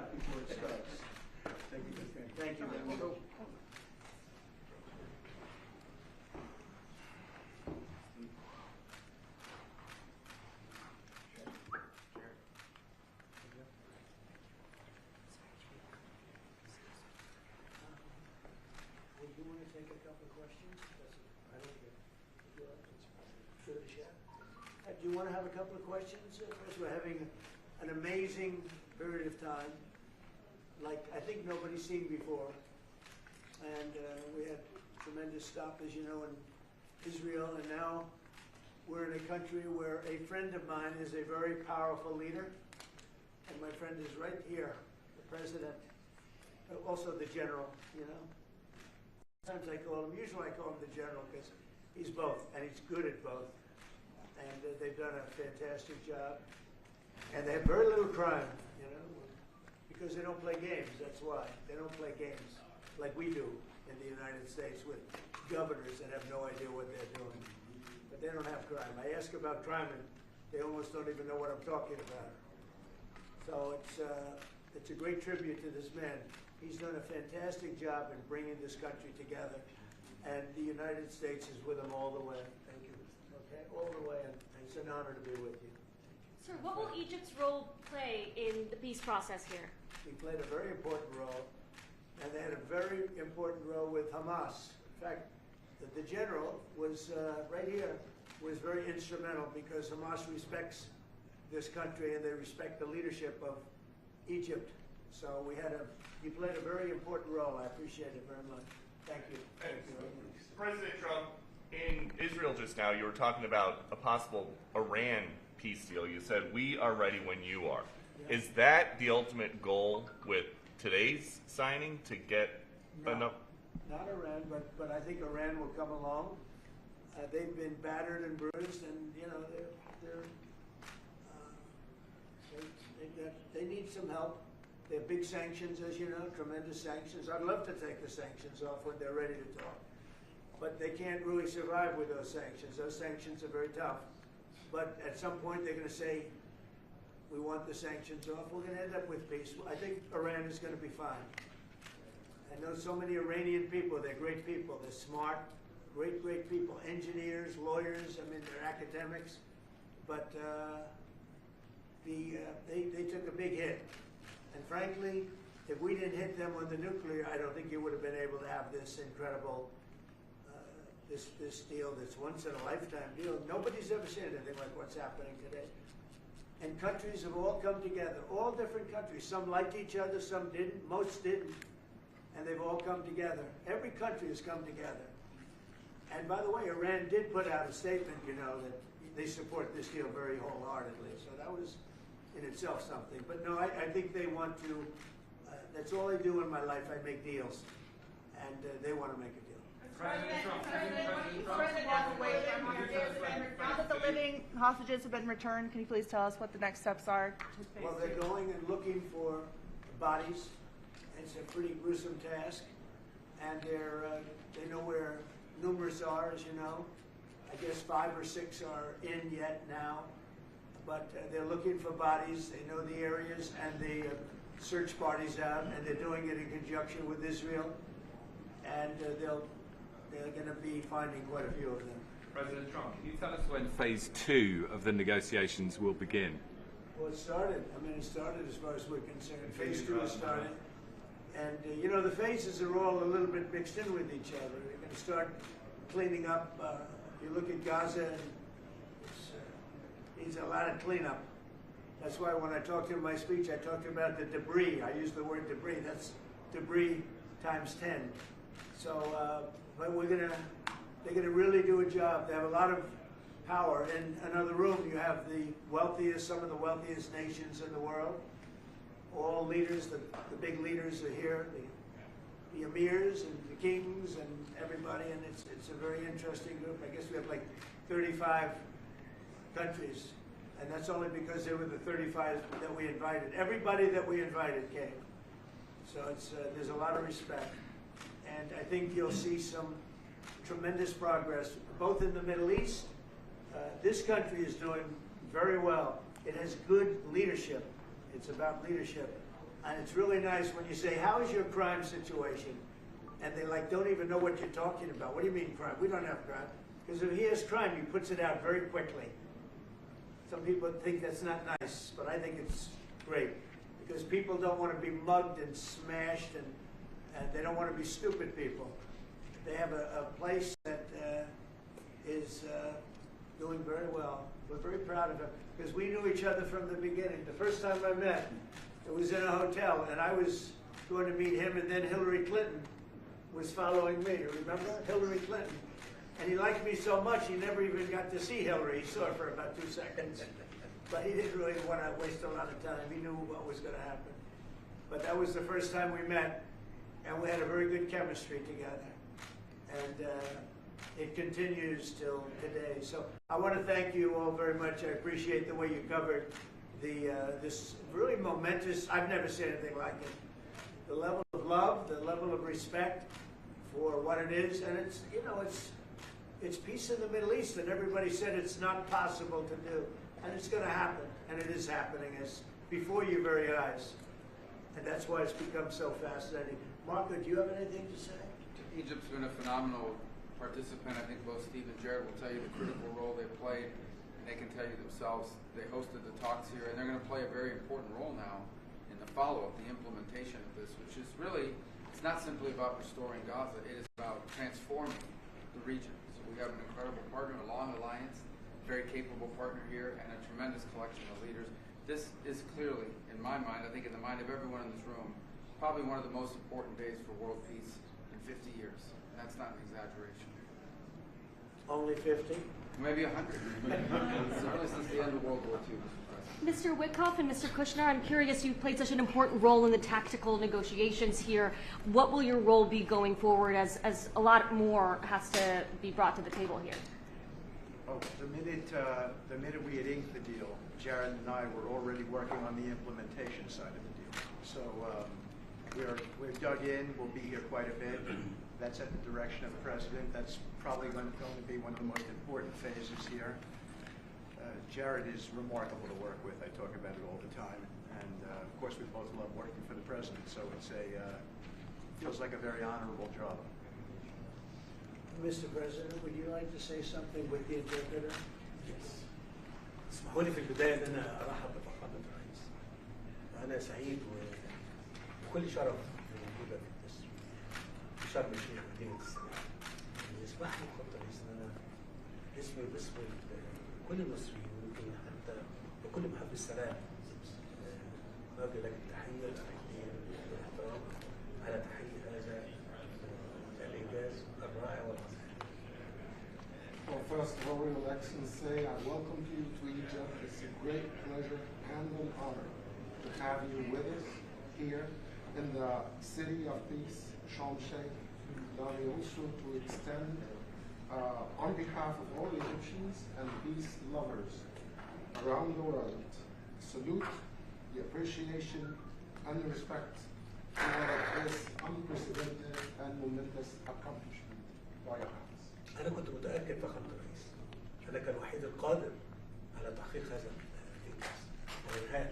out before it starts. Thank you. Thank you. Do you want to take a couple of questions? I don't get it. Do you want to have a couple of questions? First, we're having an amazing period of time, like I think nobody's seen before. And we had tremendous stop, as you know, in Israel, and now we're in a country where a friend of mine is a very powerful leader, and my friend is right here, the president, also the general, you know. Sometimes usually I call him the general because he's both, and he's good at both. And they've done a fantastic job. And they have very little crime, you know, because they don't play games, that's why. They don't play games like we do in the United States with governors that have no idea what they're doing. But they don't have crime. I ask about crime and they almost don't even know what I'm talking about. So it's a great tribute to this man. He's done a fantastic job in bringing this country together, and the United States is with him all the way. Thank you. Okay, all the way, and it's an honor to be with you. Sir, what will Egypt's role play in the peace process here? He played a very important role, and they had a very important role with Hamas. In fact, the general was right here, was very instrumental because Hamas respects this country and they respect the leadership of Egypt. So he played a very important role. I appreciate it very much. Thank you. Thank you. President Trump, in Israel just now, you were talking about a possible Iran peace deal. You said, we are ready when you are. Yeah. Is that the ultimate goal with today's signing, to get enough? Not Iran, but I think Iran will come along. They've been battered and bruised, and you know they need some help. They have big sanctions, as you know, tremendous sanctions. I'd love to take the sanctions off when they're ready to talk. But they can't really survive with those sanctions. Those sanctions are very tough. But at some point they're going to say, we want the sanctions off. We're going to end up with peace. I think Iran is going to be fine. I know so many Iranian people. They're great people. They're smart, great people. Engineers, lawyers, I mean, they're academics. But they took a big hit. And frankly, if we didn't hit them with the nuclear, I don't think you would have been able to have this incredible, this deal, this once-in-a-lifetime deal. Nobody's ever seen anything like what's happening today. And countries have all come together, all different countries. Some liked each other, some didn't, most didn't. And they've all come together. Every country has come together. And by the way, Iran did put out a statement, you know, that they support this deal very wholeheartedly. So that was in itself something. But no, I think they want to, that's all I do in my life. I make deals. And they want to make a deal. Now that the living hostages have been returned, can you please tell us what the next steps are? Well, they're going and looking for bodies. It's a pretty gruesome task. And they know where numerous are, as you know. I guess 5 or 6 are in yet now. But they're looking for bodies. They know the areas, and the search parties out, and they're doing it in conjunction with Israel. And they're going to be finding quite a few of them. President Trump, can you tell us when phase 2 of the negotiations will begin? Well, it started. I mean, it started as far as we're concerned. Phase 2 has started. And, you know, the phases are all a little bit mixed in with each other. They're going to start cleaning up. You look at Gaza, and it needs a lot of cleanup. That's why when I talked in my speech, I talked about the debris. I used the word debris. That's debris times 10. So, but they're gonna really do a job. They have a lot of power. In another room, you have the wealthiest, some of the wealthiest nations in the world. All leaders, the big leaders are here, the emirs and the kings and everybody, and it's a very interesting group. I guess we have like 35 countries, and that's only because they were the 35 that we invited. Everybody that we invited came. So there's a lot of respect. And I think you'll see some tremendous progress, both in the Middle East. This country is doing very well. It has good leadership. It's about leadership. And it's really nice when you say, how is your crime situation? And they like don't even know what you're talking about. What do you mean crime? We don't have crime. Because if he has crime, he puts it out very quickly. Some people think that's not nice, but I think it's great. Because people don't want to be mugged and smashed, and they don't want to be stupid people. They have a place that is doing very well. We're very proud of him. Because we knew each other from the beginning. The first time I met, it was in a hotel, and I was going to meet him, and then Hillary Clinton was following me. Remember? Hillary Clinton. And he liked me so much, he never even got to see Hillary. He saw her for about 2 seconds. But he didn't really want to waste a lot of time. He knew what was going to happen. But that was the first time we met, and we had a very good chemistry together. And it continues till today. So I want to thank you all very much. I appreciate the way you covered this really momentous, I've never seen anything like it. The level of love, the level of respect for what it is, and it's, you know, it's peace in the Middle East, and everybody said it's not possible to do, and it's going to happen, and it is happening as before your very eyes, and that's why it's become so fascinating. Marco, do you have anything to say? Egypt's been a phenomenal participant. I think both Steve and Jared will tell you the critical role they played, and they can tell you themselves. They hosted the talks here, and they're going to play a very important role now in the follow-up, the implementation of this, which is really, it's not simply about restoring Gaza, it is about transforming the region. So we have an incredible partner, a long alliance, very capable partner here, and a tremendous collection of leaders. This is clearly, in my mind, I think in the mind of everyone in this room, probably one of the most important days for world peace in 50 years. And that's not an exaggeration. Only 50? Maybe 100. Certainly since the end of World War II. Mr. Witkoff and Mr. Kushner, I'm curious, you played such an important role in the tactical negotiations here. What will your role be going forward as a lot more has to be brought to the table here? Oh, the minute we had inked the deal, Jared and I were already working on the implementation side of the deal. So we're dug in. We'll be here quite a bit. That's at the direction of the president. That's probably going to be one of the most important phases here. Jared is remarkable to work with. I talk about it all the time. And of course, we both love working for the president. So it's feels like a very honorable job. Mr. President, would you like to say something with the interpreter? Yes. اسمحوا لي في البداية أن أنا أرحب بفخامة الرئيس. أنا سعيد وكل شرف موجودة في مصر في شرم الشيخ مدينة السلام. يسمح لي فخامة الرئيس أن أنا اسمي باسم كل المصريين ويمكن حتى وكل محب السلام نوجه لك التحية الأخيرة والاحترام على تحقيق هذا الإنجاز الرائع والعظيم. Well, first of all, Your Excellency, I welcome you to Egypt. It's a great pleasure and an honor to have you with us here in the city of peace, Sharm el-Sheikh. Allow me also to extend, on behalf of all Egyptians and peace lovers around the world, salute, the appreciation, and the respect for this unprecedented and momentous accomplishment by your Highness. أنا كنت متأكد فخامة الرئيس أنك الوحيد القادر على تحقيق هذا الإنجاز وإنهائه.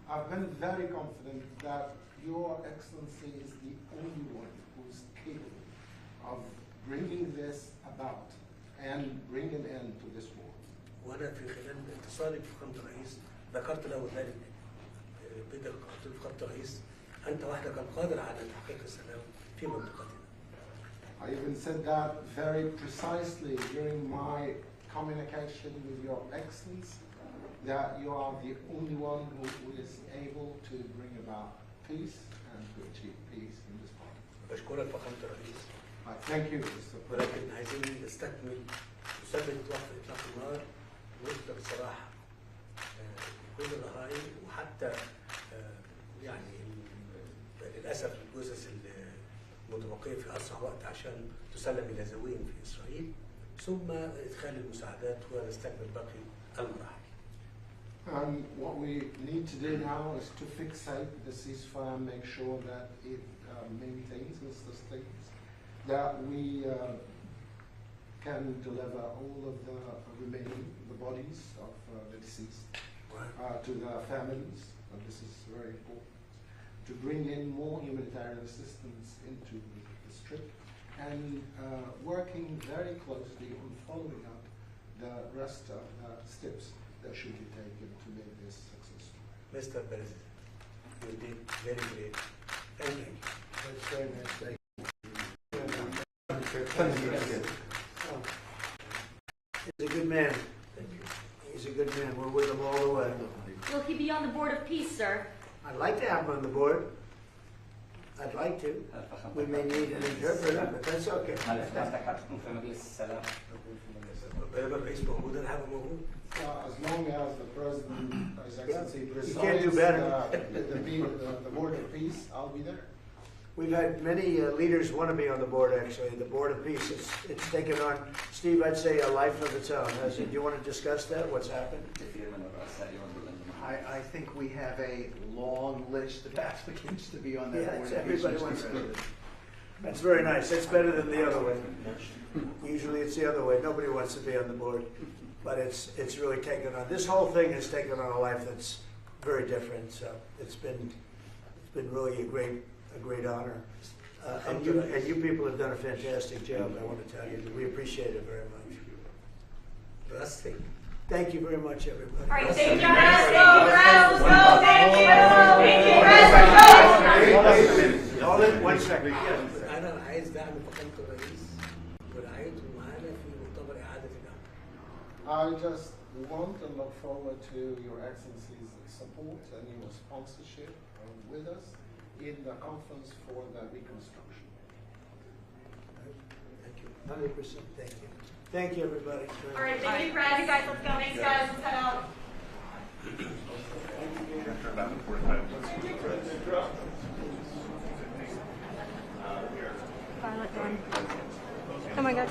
I've been very confident that Your Excellency is the only one who's capable of bringing this about and bringing an end to this war. وأنا في خلال اتصالي بفخامة الرئيس ذكرت له ذلك بدقة. قلت له فخامة الرئيس أنت وحدك القادر على تحقيق السلام في منطقتنا. I even said that very precisely during my communication with Your Excellency, that you are the only one who is able to bring about peace and to achieve peace in this part. بشكرك فخامة الرئيس. I thank you, Mr. President. ولكن عايزين نستكمل نثبت وقف إطلاق النار ونقدر بصراحة كل الرهائن وحتى يعني للأسف الجثث المتبقية في أسرع وقت عشان تسلم إلى ذويهم في إسرائيل ثم إدخال المساعدات ونستكمل باقي المراحل. And what we need to do now is to fixate the ceasefire, make sure that it maintains and sustains, that we can deliver all of the remaining, the bodies of the deceased, to the families, and this is very important, to bring in more humanitarian assistance into the Strip, and working very closely on following up the rest of the steps that should be taken to make this successful. Mr. President, you did very great. Thank you. That's very nice. Thank He's a good man. Thank you. He's a good man. We're with him all the way. Will he be on the Board of Peace, sir? I'd like to have him on the board. I'd like to. We may need an interpreter, but that's okay. الرئيس موجود انا هبقى موجود. As long as the President, His Excellency, presides You can't do better. the Board of Peace, I'll be there. We've had many leaders want to be on the board, actually. The Board of Peace, it's taken on, Steve, I'd say a life of its own. Do you want to discuss that? What's happened? I think we have a long list of applicants to be on that Yeah, board of peace. everybody Mr. wants to. President. That's very nice. That's better than the other way. Usually it's the other way. Nobody wants to be on the board. But it's really taken on, this whole thing has taken on a life that's very different. So it's been really a great honor. And you people have done a fantastic job, I want to tell you. We appreciate it very much. Last thing. Thank you very much, everybody. All right, thank you. Let's go, Browns, go, thank you. Thank you, Browns, Hold it, 1 second. انا عايز دعم فخامه الرئيس ورعايته معانا في مؤتمر اعاده العمل. I just want and look forward to Your Excellency's support and your sponsorship with us in the conference for the reconstruction. Thank you. 100%. Thank you. Thank you, everybody. All right, thank you, Brad. You guys, let's go. Thanks, guys. Let's head out. Violet Dawn. Oh my God.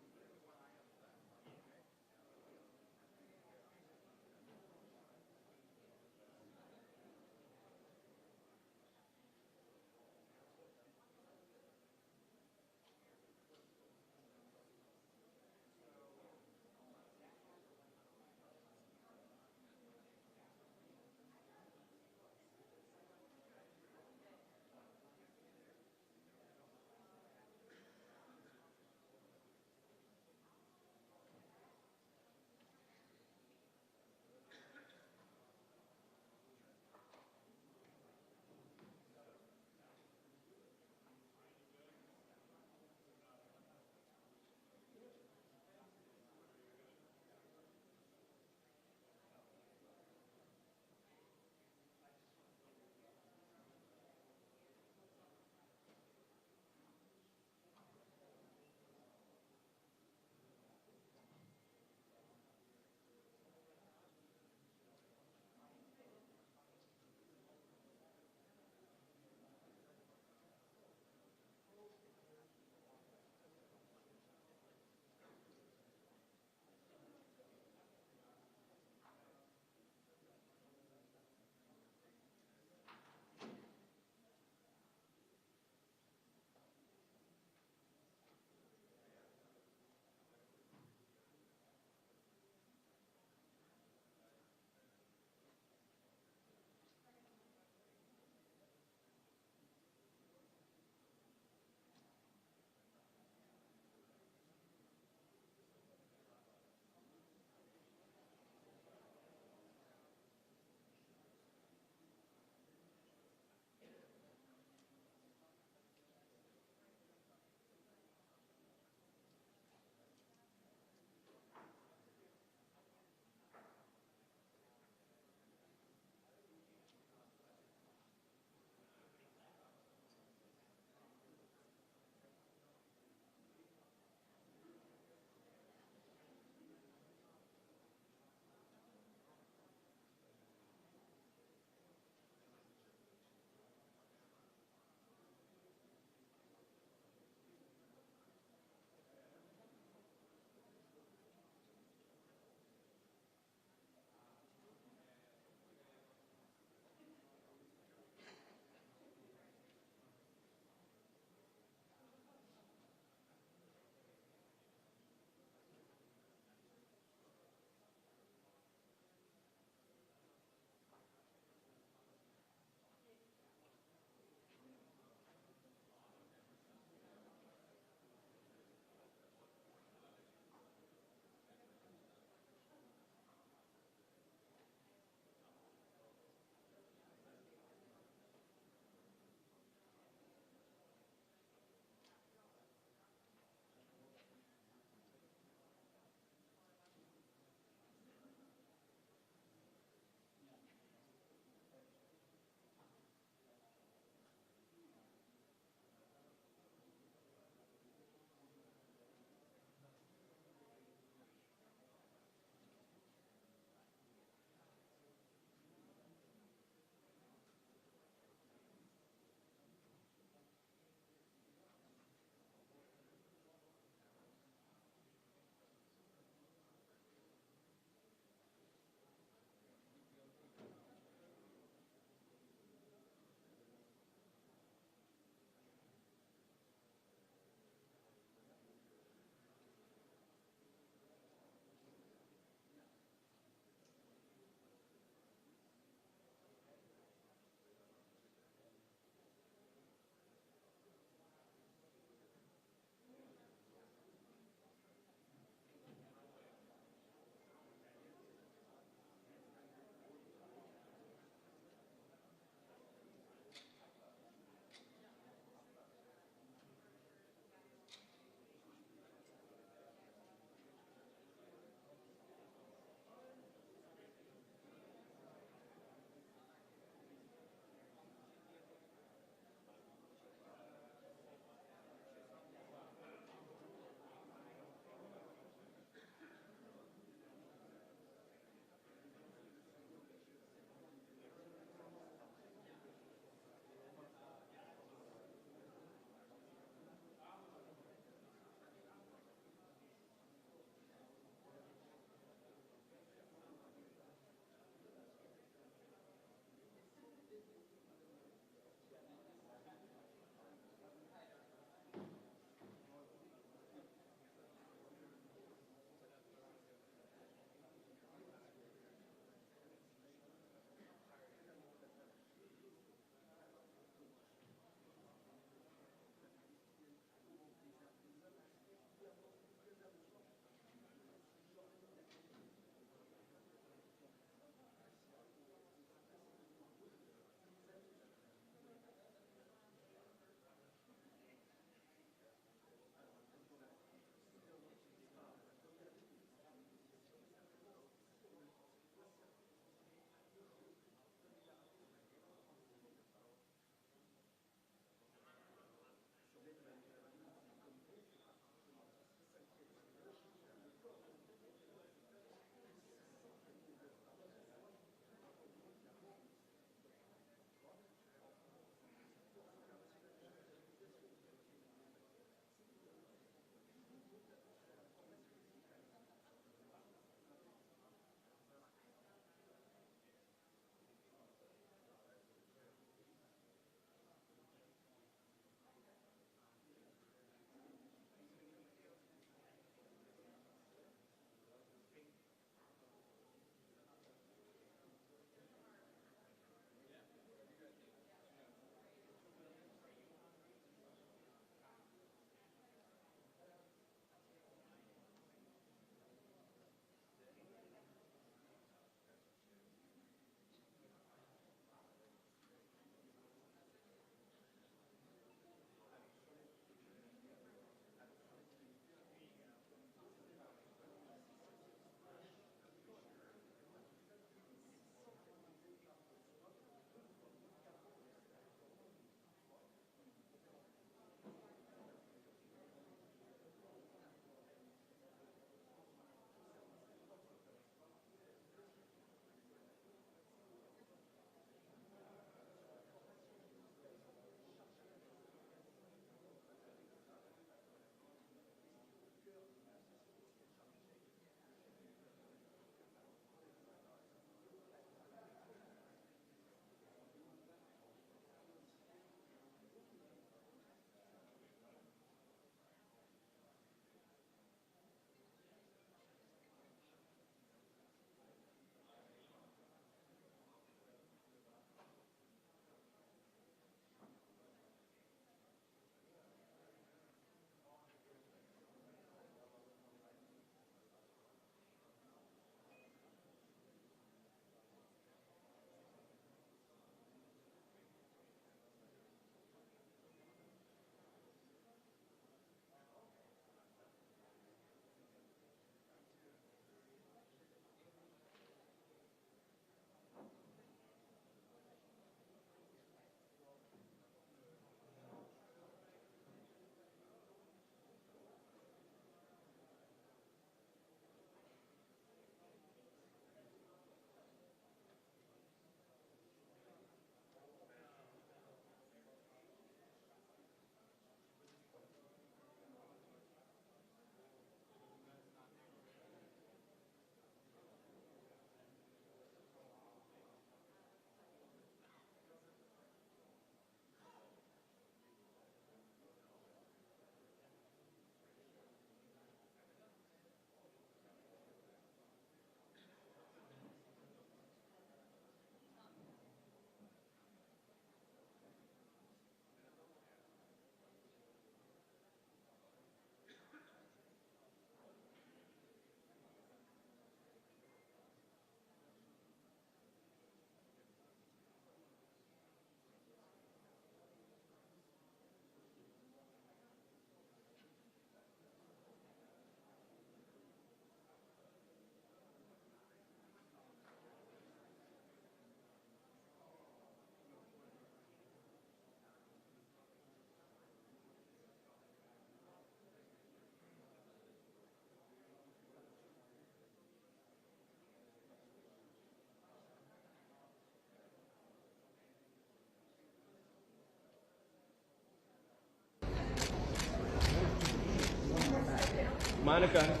Monica.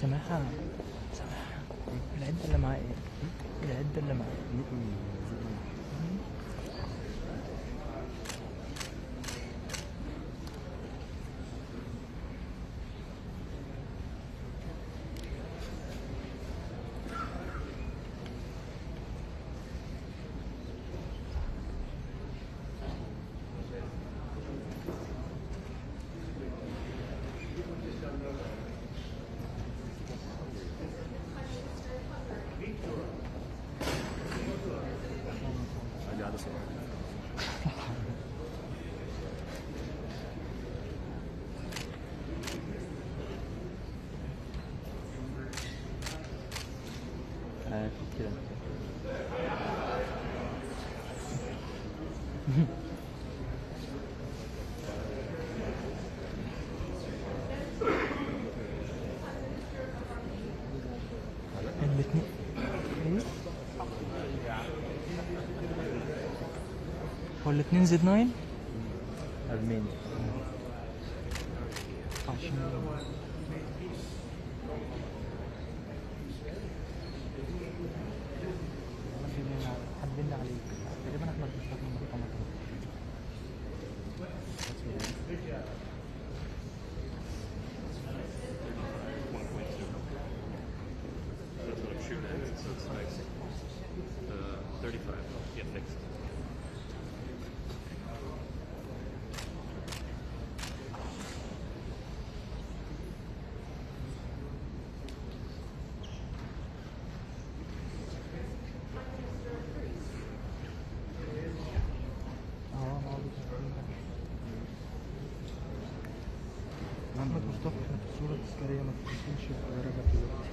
سامعها العدة اللي معايا العدة اللي معايا كده هو الاثنين زد 9 أرمينيا حبينا عليك تقريبا احنا بنستخدم رقم احمد مصطفى احنا في الصورة التذكارية ما تنسيش الغرابة دلوقتي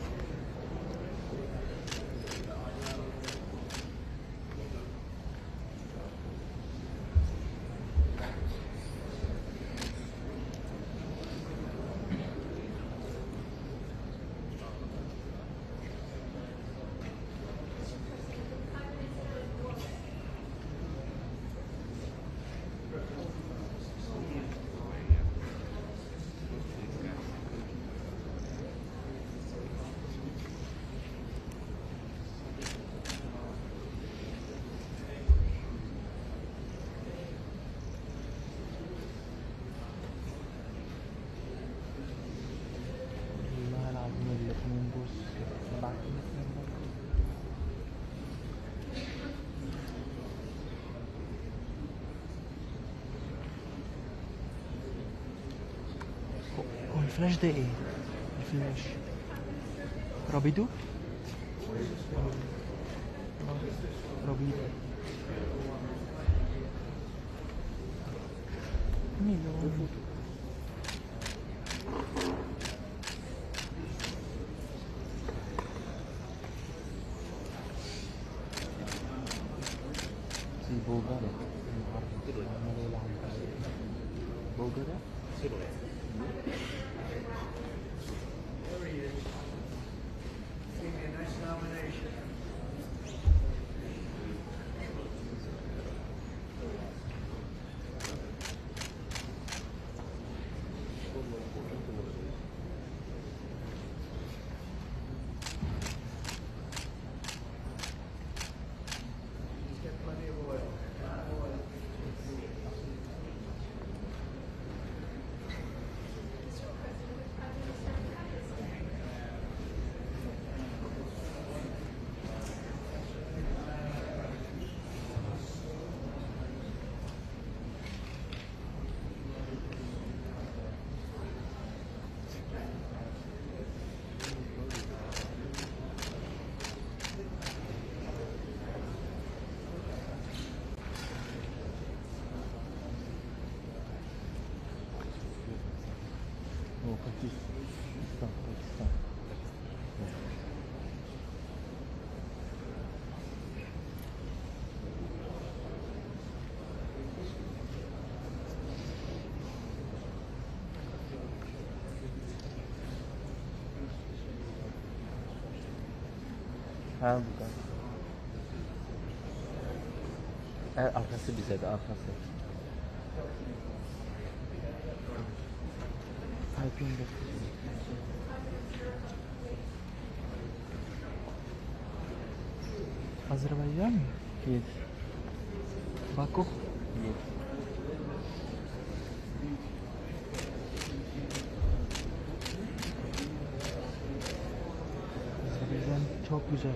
هو الفلاش ده ايه؟ الفلاش رابيدو؟ رابيدو ميلو البوغارة بوغارة There he is. Gave me a nice nomination. He's got plenty of oil. ها bukan. Arkası bize de arkası. Typing Azerbaycan mı? Yes. Baku. Yes. Azerbaycan çok güzel.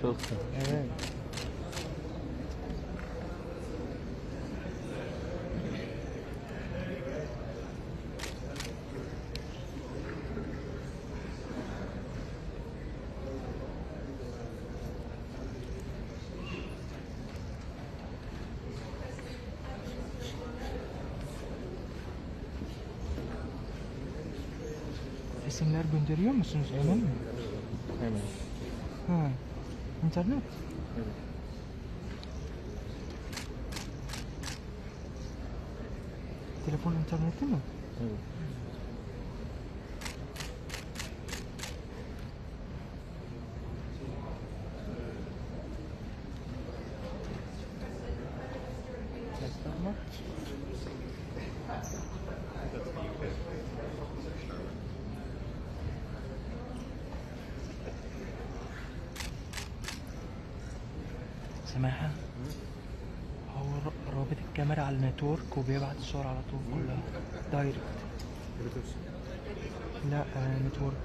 Çok sağ ol. Evet. Resimler gönderiyor musunuz hemen mi? Hemen. Ha. İnternet? Evet. Telefon interneti mi? Evet. Gösterme. سماحة هو رابط الكاميرا على النتورك وبيبعت الصور على طول كلها دايركت. لا نتورك.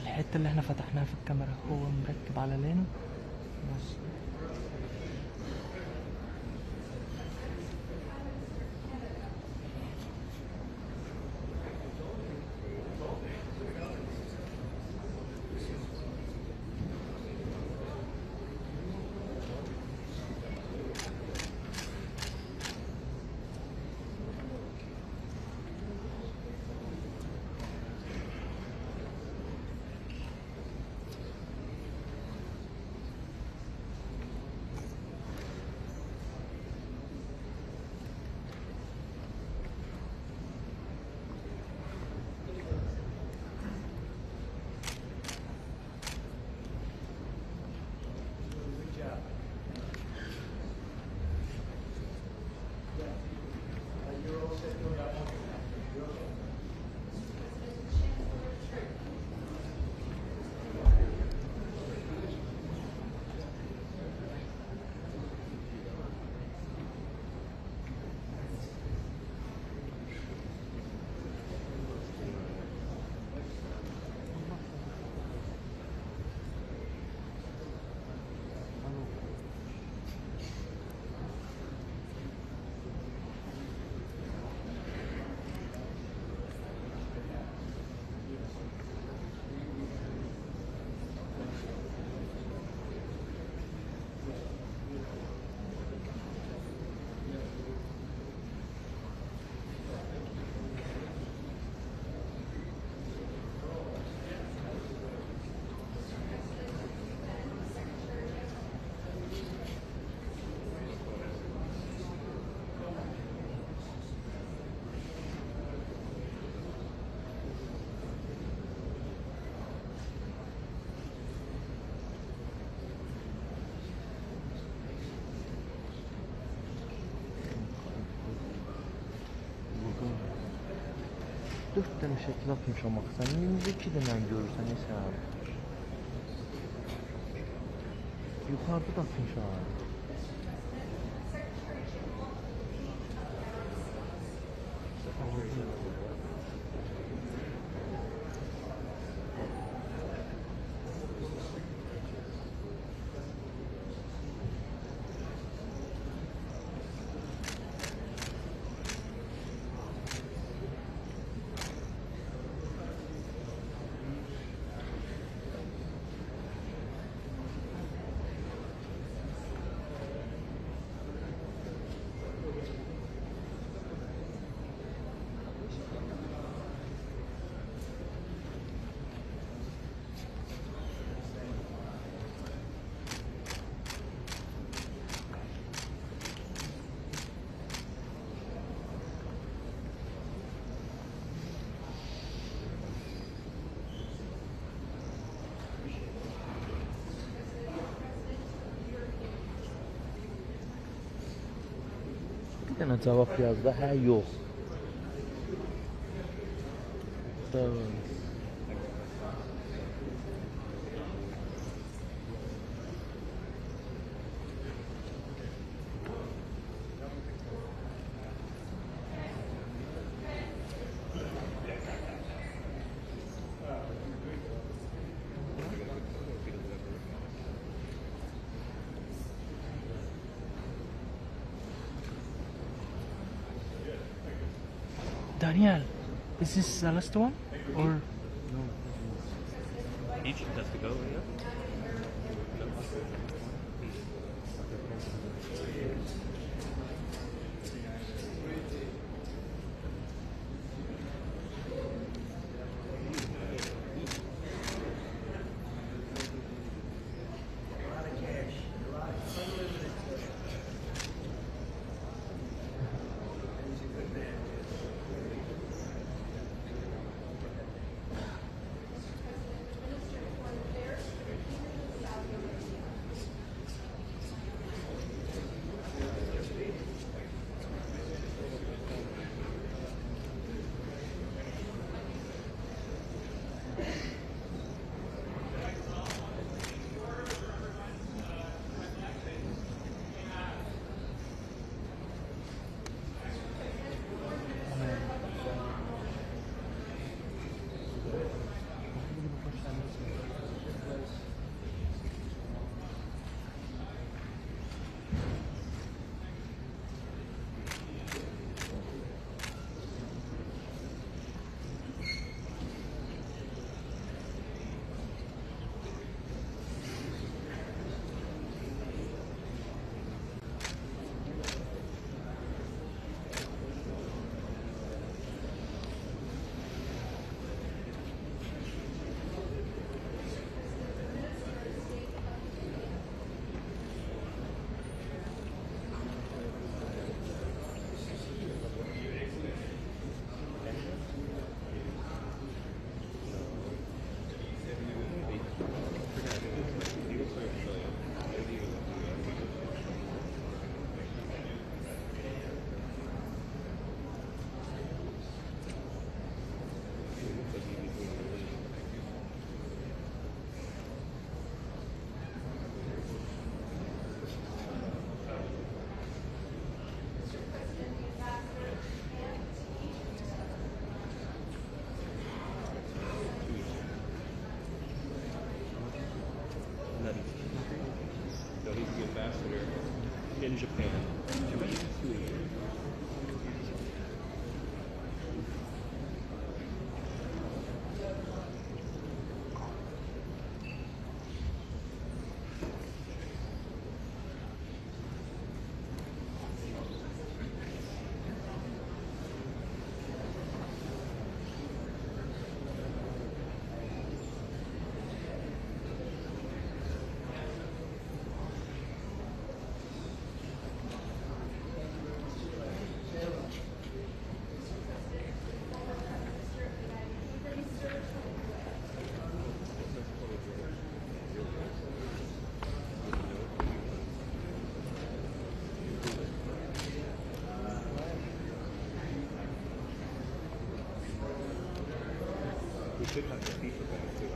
الحتة اللي احنا فتحناها في الكاميرا هو مركب على لين بس. Dört tane şekil atmış ama sen önümüzde 2 tane görürsen neyse abi. Yukarıda da atmış abi. Bir tane cevap yazdı, hə yox. Tamam. Daniel, is this the last one? Or Egypt has to go, yeah? In Japan. should have the FIFA back too.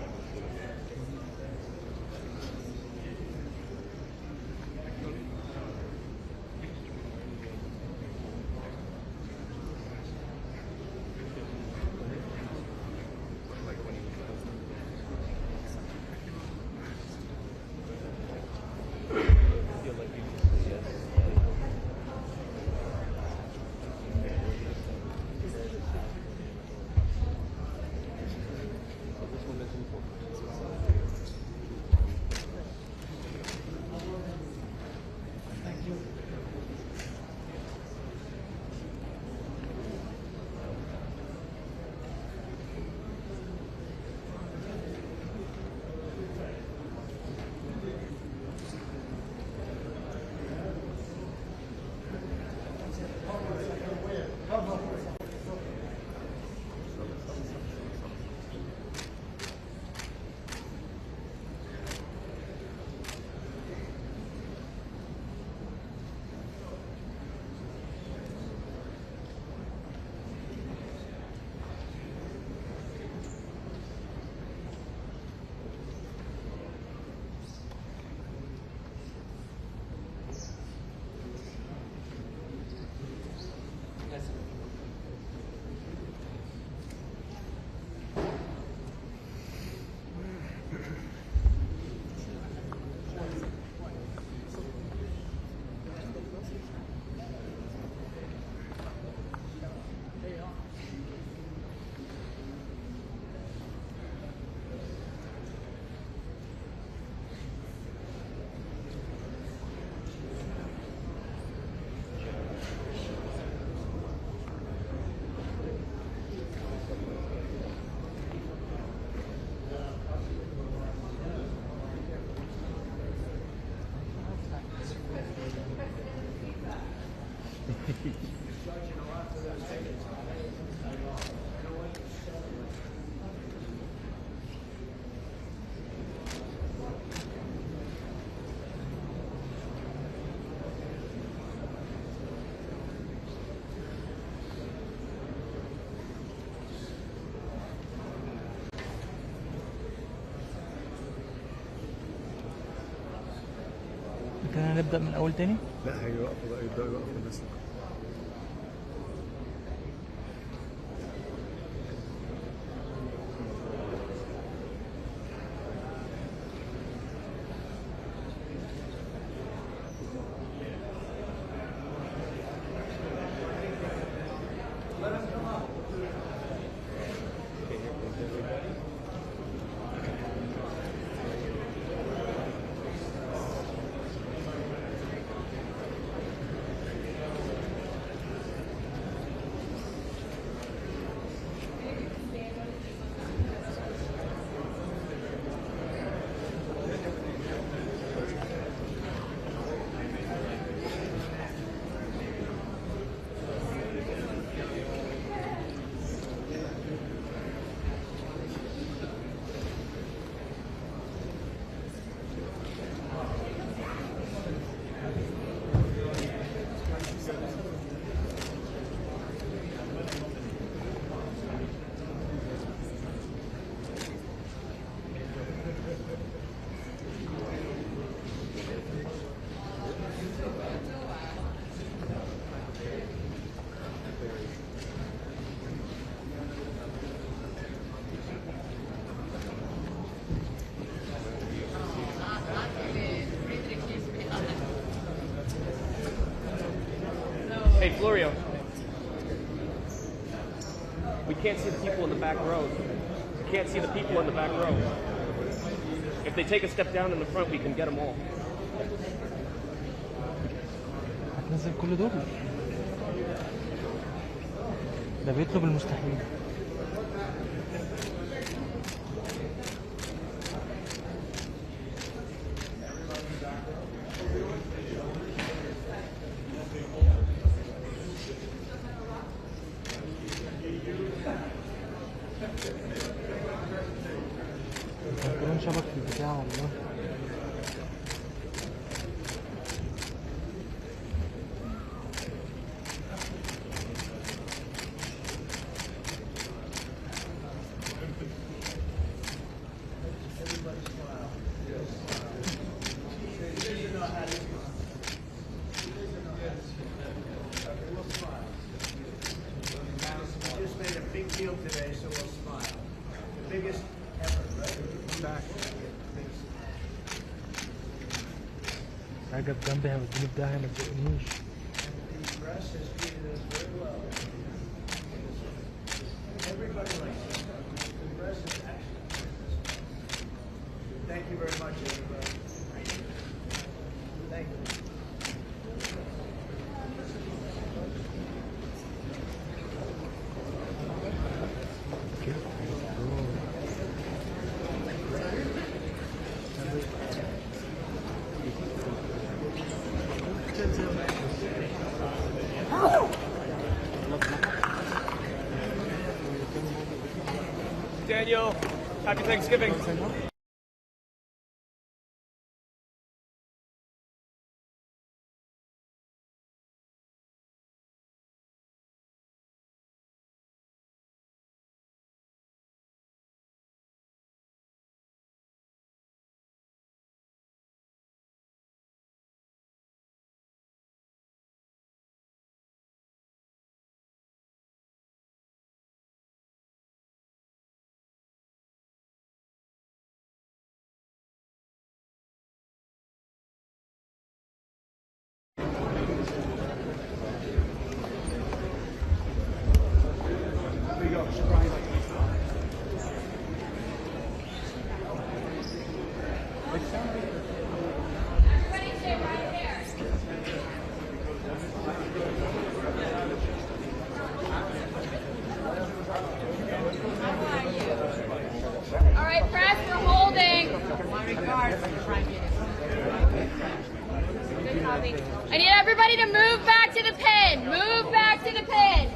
This one is important. كده نبدأ من الأول تاني؟ لا هيوقفوا بقى يبدأوا يوقفوا الناس. Hey, Florio. We can't see the people in the back row. We can't see the people in the back row. If they take a step down in the front, we can get them all. هتنزل كل دول؟ ده بيطلب المستحيل. كلهم شبك في البتاع والله. We just made a big deal today, so we'll smile. The biggest ever, right? Come back. راجع جنبي هيوديني في داهية ما تزقنيش. The press has treated us very well. Everybody likes us. The press is actually treated us well. Thank you very much, everybody. Thank you. Daniel, happy Thanksgiving. I need everybody to move back to the pin. Move back to the pin.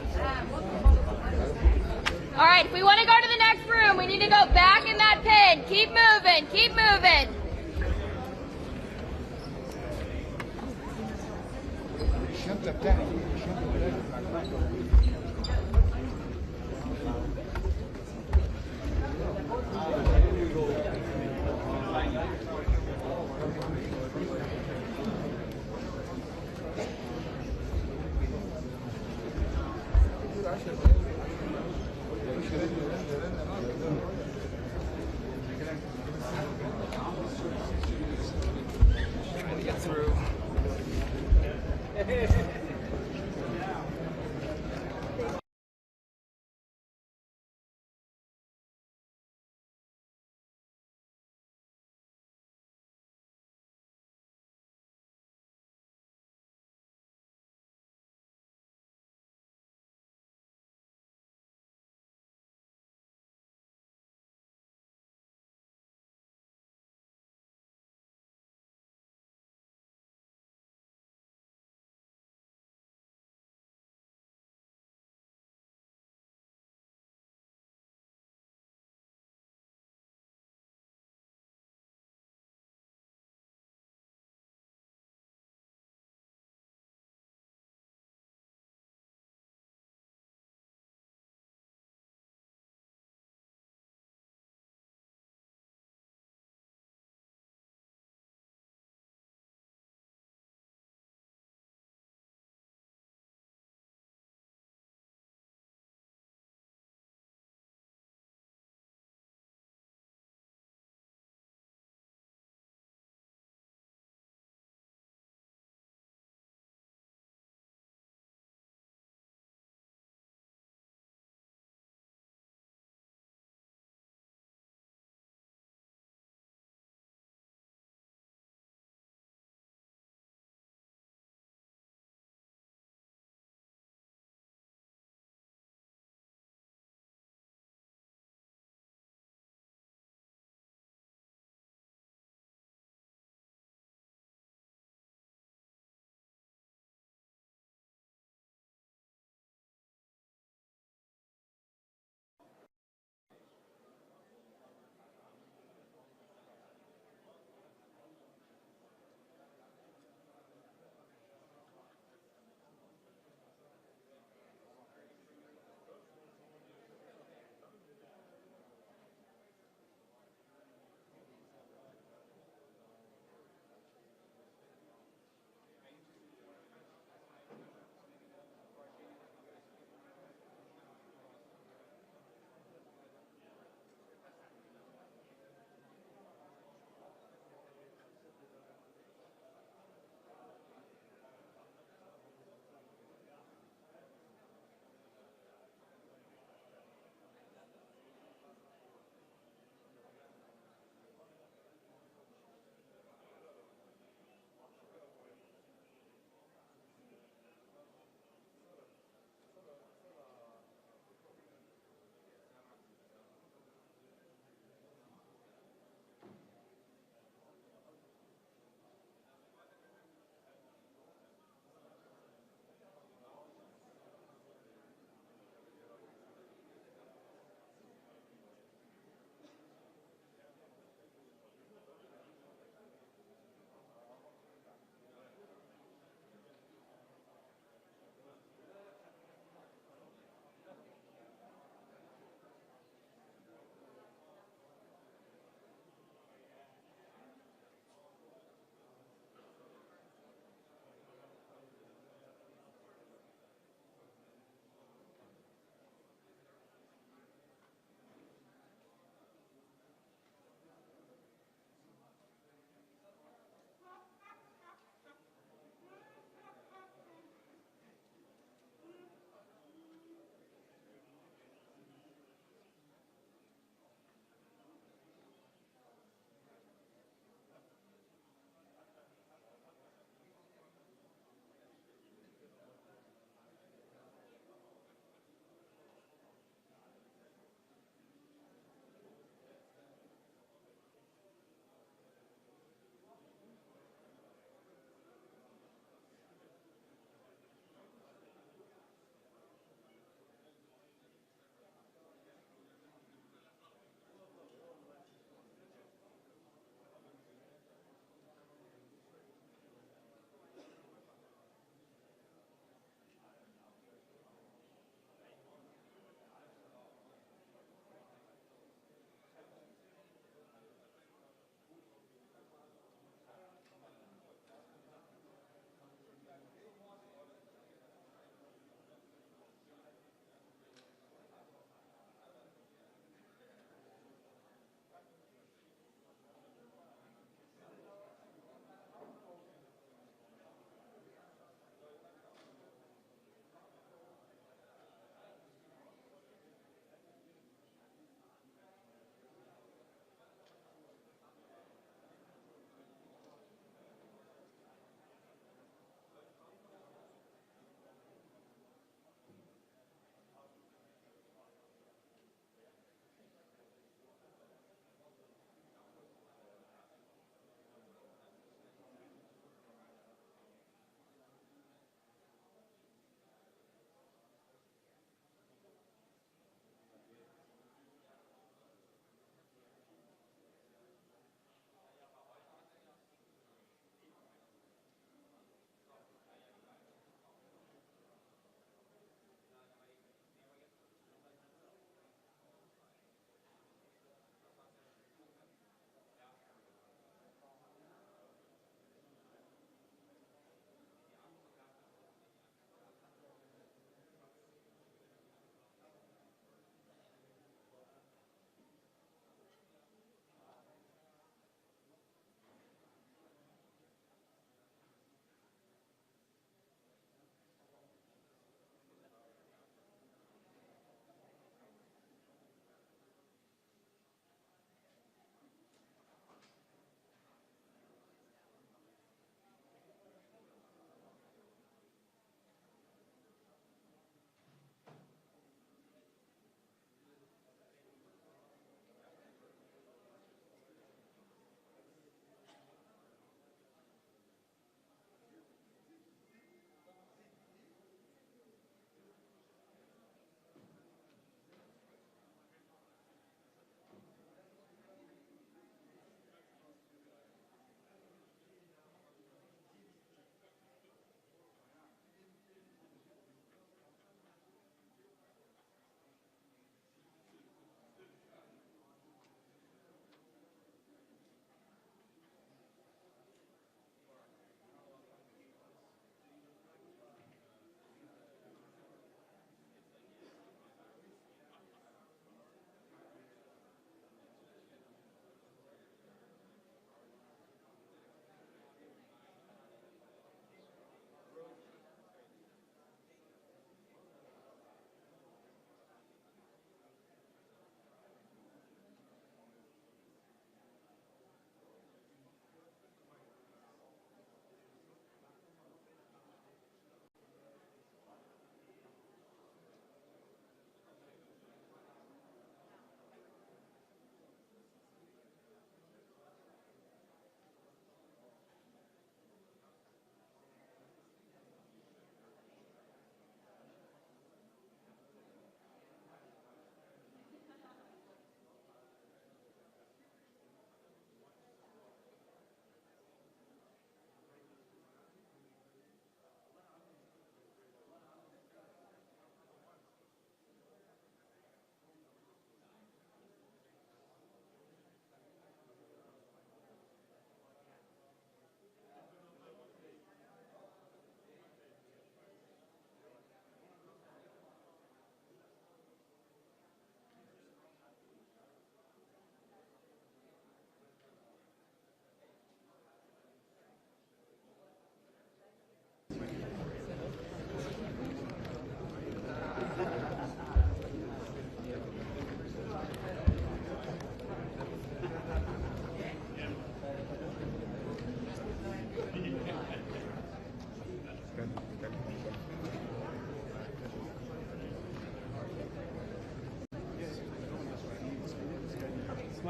All right, if we want to go to the next room, we need to go back in that pin. Keep moving. Keep moving. Trying to get through.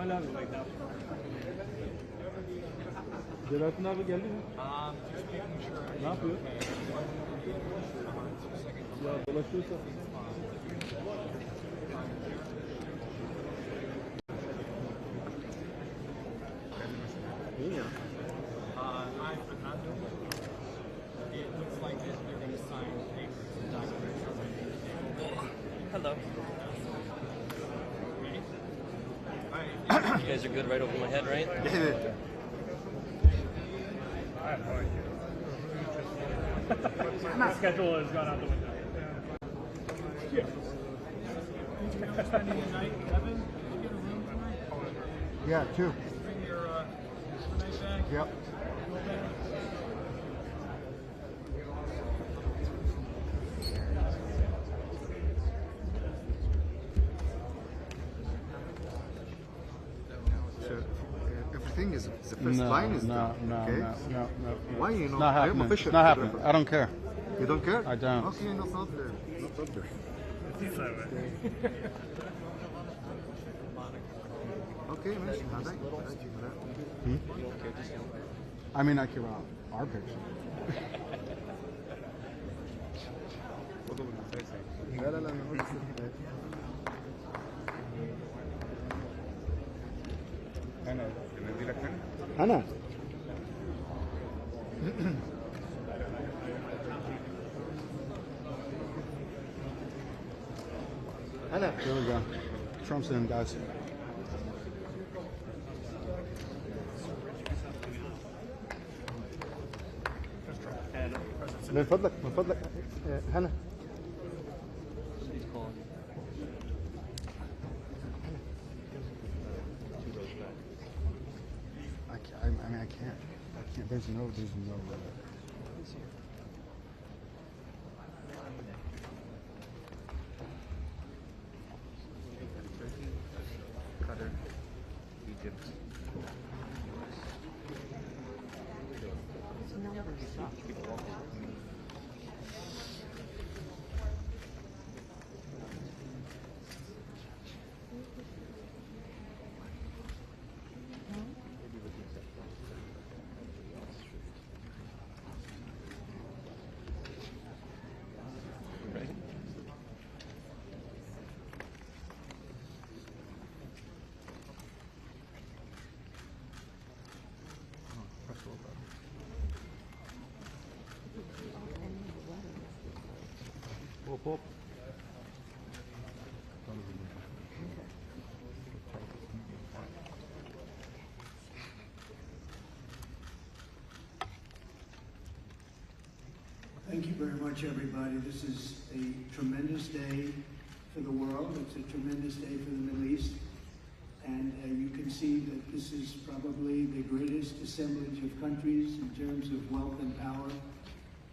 I love it like that. Celalettin abi geldi mi? Just making sure. Ne yapıyor? Ya dolaşıyorsa. I'm not doing it. It looks like they're going to sign papers and documents. Hello. You guys are good right over my head, right? My schedule has gone out the window. Yeah. Spending the night, Kevin? Did you get a room tonight? Yeah, 2. Bring your night bag? Yep. So everything is the first line is done. Okay. No. Why you It's know? not I am happening. official. It's not happening. I don't care. You don't care? I don't. Okay, no problem. No problem. Okay, ماشي هذاك. I mean, I care about our picture. لا لا لا أنا قلت أنا There we go. Trump's in, guys. من فضلك هنا. I can't. There's no. Qatar, Egypt. Hop. Thank you very much, everybody. This is a tremendous day for the world. It's a tremendous day for the Middle East. And you can see that this is probably the greatest assemblage of countries in terms of wealth and power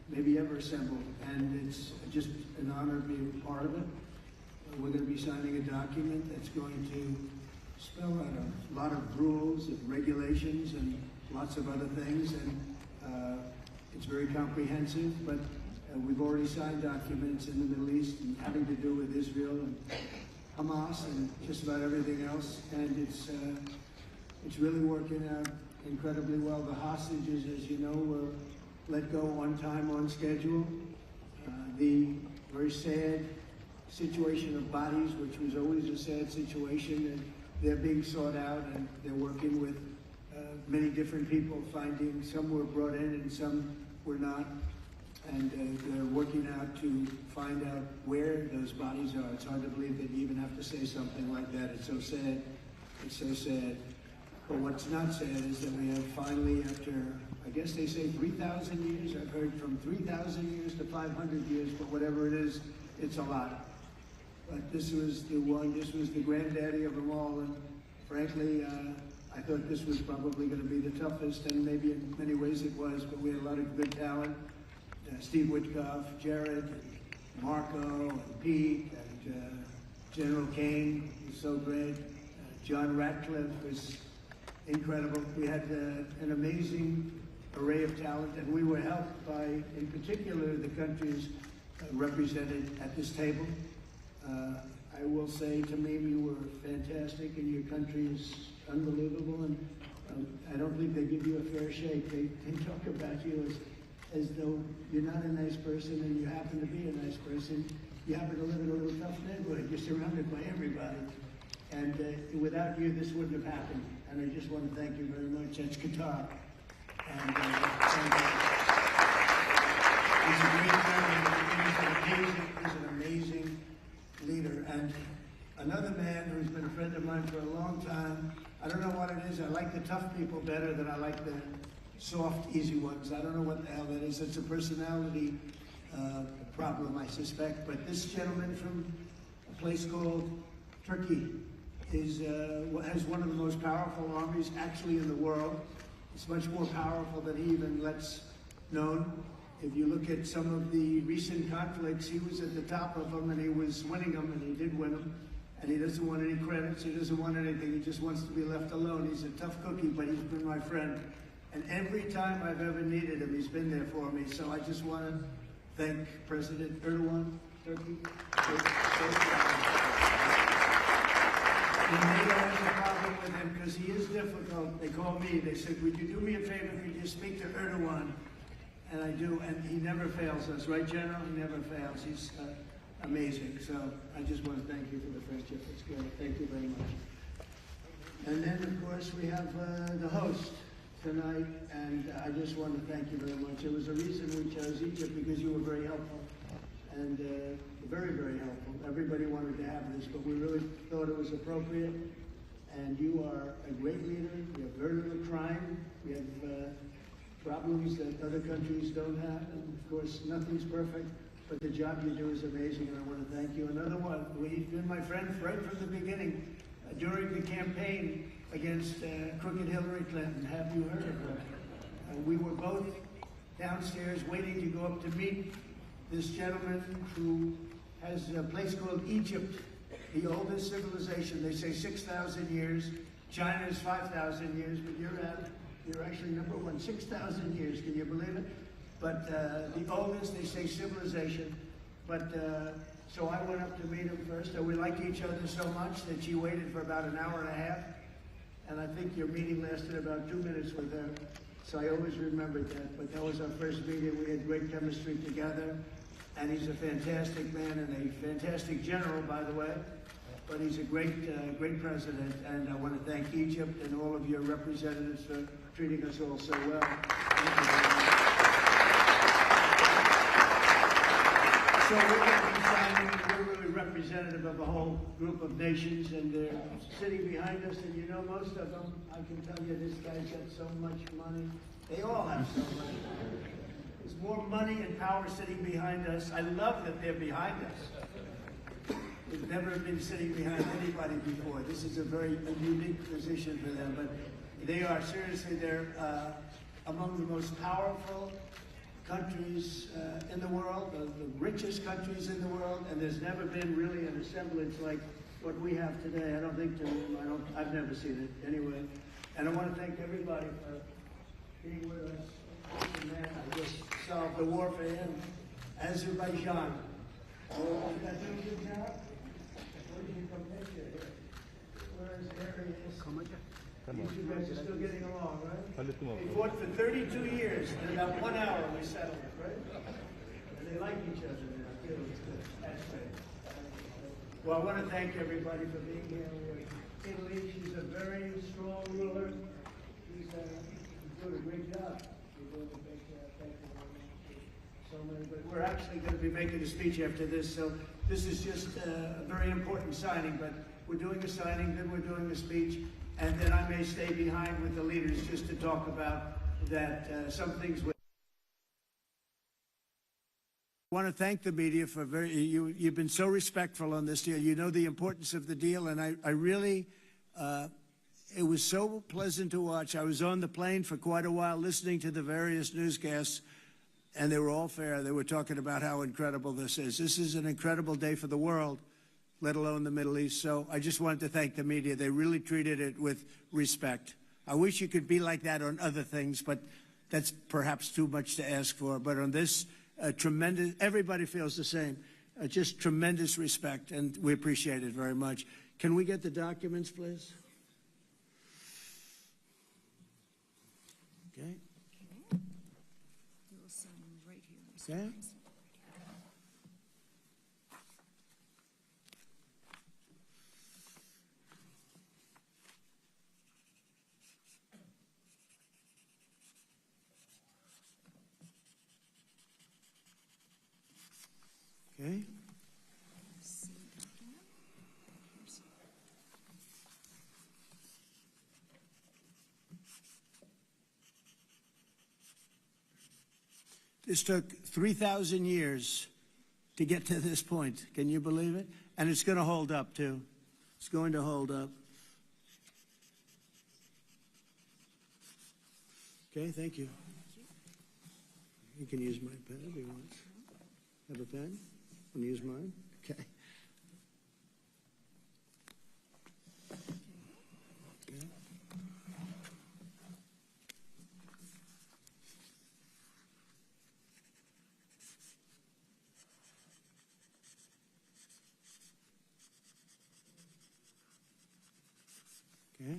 maybe ever assembled. And it's just an honor to be a part of it. We're going to be signing a document that's going to spell out a lot of rules and regulations and lots of other things. And it's very comprehensive, but we've already signed documents in the Middle East and having to do with Israel and Hamas and just about everything else. And it's really working out incredibly well. The hostages, as you know, were let go on time, on schedule. The very sad situation of bodies, which was always a sad situation, and they're being sought out, and they're working with many different people, finding some were brought in and some were not, and they're working out to find out where those bodies are. It's hard to believe that you even have to say something like that. It's so sad. It's so sad. But what's not sad is that we have finally, after, I guess they say 3,000 years, I've heard from 3,000 years to 500 years, but whatever it is, it's a lot. But this was the one, this was the granddaddy of them all, and frankly, I thought this was probably going to be the toughest, and maybe in many ways it was, but we had a lot of good talent. Steve Witkoff, Jared, and Marco, and Pete, and General Kane was so great. John Ratcliffe was incredible. We had an amazing array of talent, and we were helped by, in particular, the countries represented at this table. I will say, Tamim, you were fantastic, and your country is unbelievable, and I don't think they give you a fair shake. They talk about you as though you're not a nice person, and you happen to be a nice person. You happen to live in a little tough neighborhood. You're surrounded by everybody. And without you, this wouldn't have happened. And I just want to thank you very much. That's Qatar. And thank you. He's a great friend. He's an amazing leader. And another man who's been a friend of mine for a long time. I don't know what it is. I like the tough people better than I like the soft, easy ones. I don't know what the hell that is. It's a personality problem, I suspect. But this gentleman from a place called Turkey has one of the most powerful armies actually in the world. It's much more powerful than he even lets known. If you look at some of the recent conflicts, he was at the top of them and he was winning them, and he did win them. And he doesn't want any credits, he doesn't want anything, he just wants to be left alone. He's a tough cookie, but he's been my friend. And every time I've ever needed him, he's been there for me. So I just want to thank President Erdogan, Turkey. NATO has a problem with him because he is difficult. They call me, they said, would you do me a favor, could you speak to Erdogan? And I do, and he never fails us, right, General? He never fails. He's amazing. So I just want to thank you for the friendship. It's great. Thank you very much. And then, of course, we have the host tonight, and I just want to thank you very much. There was a reason we chose Egypt, because you were very helpful, and very, very helpful. Everybody wanted to have this, but we really thought it was appropriate, and you are a great leader. You have very little crime. We have problems that other countries don't have, and of course, nothing's perfect, but the job you do is amazing, and I want to thank you. Another one, we've been my friend right from the beginning, during the campaign against crooked Hillary Clinton. Have you heard of her? We were both downstairs waiting to go up to meet this gentleman who has a place called Egypt, the oldest civilization. They say 6,000 years. China is 5,000 years, but you're actually number one, 6,000 years. Can you believe it? But the oldest, they say, civilization. But so I went up to meet him first, and we like each other so much that she waited for about an hour and a half. And I think your meeting lasted about 2 minutes with her. So I always remembered that. But that was our first meeting. We had great chemistry together. And he's a fantastic man and a fantastic general, by the way. But he's a great, great president. And I want to thank Egypt and all of your representatives for treating us all so well. Thank you very much. So we're going to be signing, we're really representative of a whole group of nations, and they're sitting behind us, and you know most of them. I can tell you this guy's got so much money. They all have so much. There's more money and power sitting behind us. I love that they're behind us. They've never been sitting behind anybody before. This is a very unique position for them, but they are seriously, they're among the most powerful countries in the world, the richest countries in the world, and there's never been really an assemblage like what we have today. I don't think I've never seen it anyway. And I want to thank everybody for being with us. Man, I just solved the war for him. Azerbaijan. Oh, did I do a good job? Where did you come picture here? Where is Harry? You guys are still getting along, right? We fought for 32 years, and about 1 hour we settled it, right? And they like each other now, too. That's great. Well, I want to thank everybody for being here. Italy, she's a very strong ruler. She's doing a great job. You're doing a great job. Thank you very much. So many, but we're actually going to be making a speech after this, so this is just a very important signing, but we're doing a signing, then we're doing a speech. And then I may stay behind with the leaders just to talk about that, some things. I want to thank the media for you've been so respectful on this deal. You know the importance of the deal, and I really, it was so pleasant to watch. I was on the plane for quite a while listening to the various newscasts, and they were all fair. They were talking about how incredible this is. This is an incredible day for the world, let alone the Middle East. So I just wanted to thank the media. They really treated it with respect. I wish you could be like that on other things, but that's perhaps too much to ask for. But on this tremendous, everybody feels the same. Just tremendous respect, and we appreciate it very much. Can we get the documents, please? Okay. We'll sign right here. Okay. Okay. This took 3,000 years to get to this point. Can you believe it? And it's going to hold up, too. It's going to hold up. Okay, thank you. You can use my pen if you want. Have a pen? Want to use mine? Okay. Okay. Okay.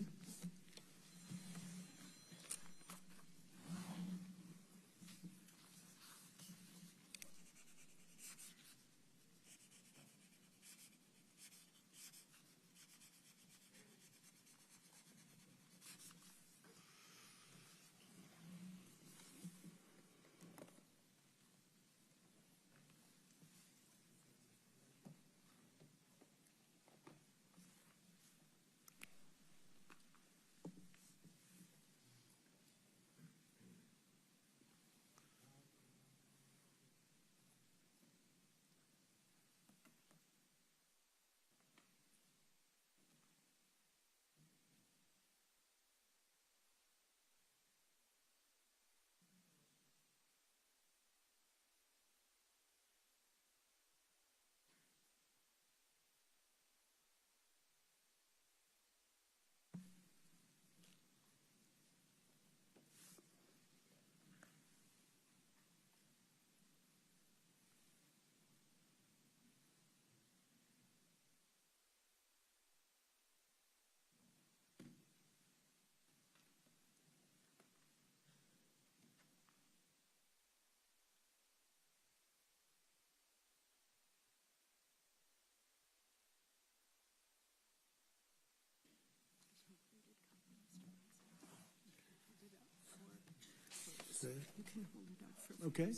Okay,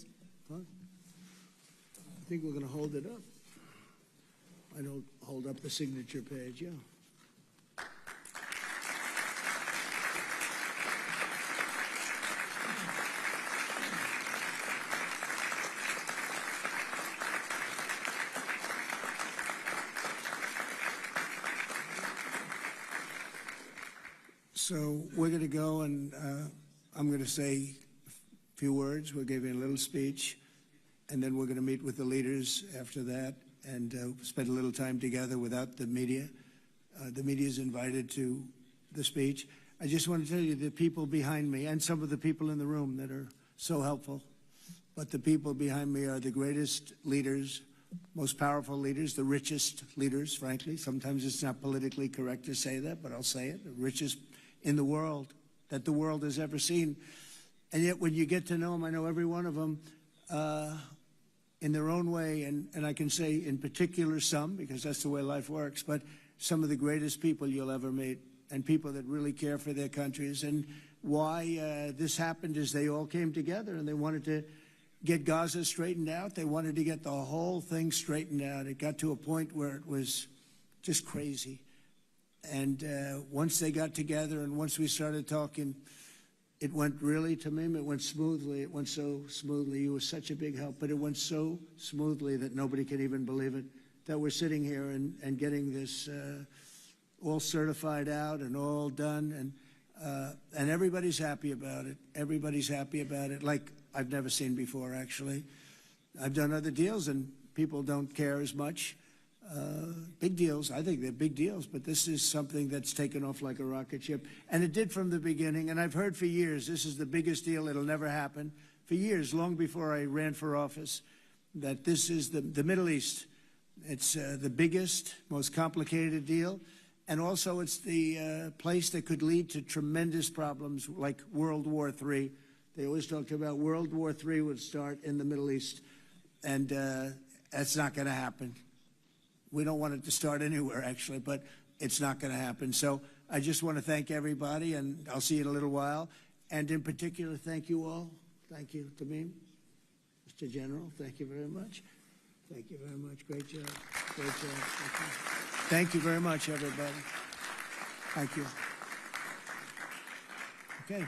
fine. I think we're going to hold it up. I don't hold up the signature page, yeah. So we're going to go and I'm going to say a few words. We'll give you a little speech, and then we're going to meet with the leaders after that and spend a little time together without the media. The media is invited to the speech. I just want to tell you the people behind me and some of the people in the room that are so helpful, but the people behind me are the greatest leaders, most powerful leaders, the richest leaders, frankly. Sometimes it's not politically correct to say that, but I'll say it, the richest in the world that the world has ever seen. And yet when you get to know them, I know every one of them in their own way, and I can say in particular some, because that's the way life works, but some of the greatest people you'll ever meet, and people that really care for their countries. And why this happened is they all came together and they wanted to get Gaza straightened out. They wanted to get the whole thing straightened out. It got to a point where it was just crazy. And once they got together and once we started talking, it went really, Tamim, it went smoothly. It went so smoothly. You were such a big help, but it went so smoothly that nobody can even believe it, that we're sitting here and getting this all certified out and all done. And everybody's happy about it. Everybody's happy about it, like I've never seen before, actually. I've done other deals and people don't care as much. Big deals, I think they're big deals, but this is something that's taken off like a rocket ship. And it did from the beginning, and I've heard for years, this is the biggest deal, it'll never happen. For years, long before I ran for office, that this is the Middle East It's the biggest, most complicated deal. And also it's the place that could lead to tremendous problems like World War III. They always talked about World War III would start in the Middle East. And that's not going to happen. We don't want it to start anywhere, actually, but it's not going to happen. So I just want to thank everybody, and I'll see you in a little while. And in particular, thank you all. Thank you, Tamim. Mr. General, thank you very much. Thank you very much. Great job. Great job. Thank you very much, everybody. Thank you. Okay.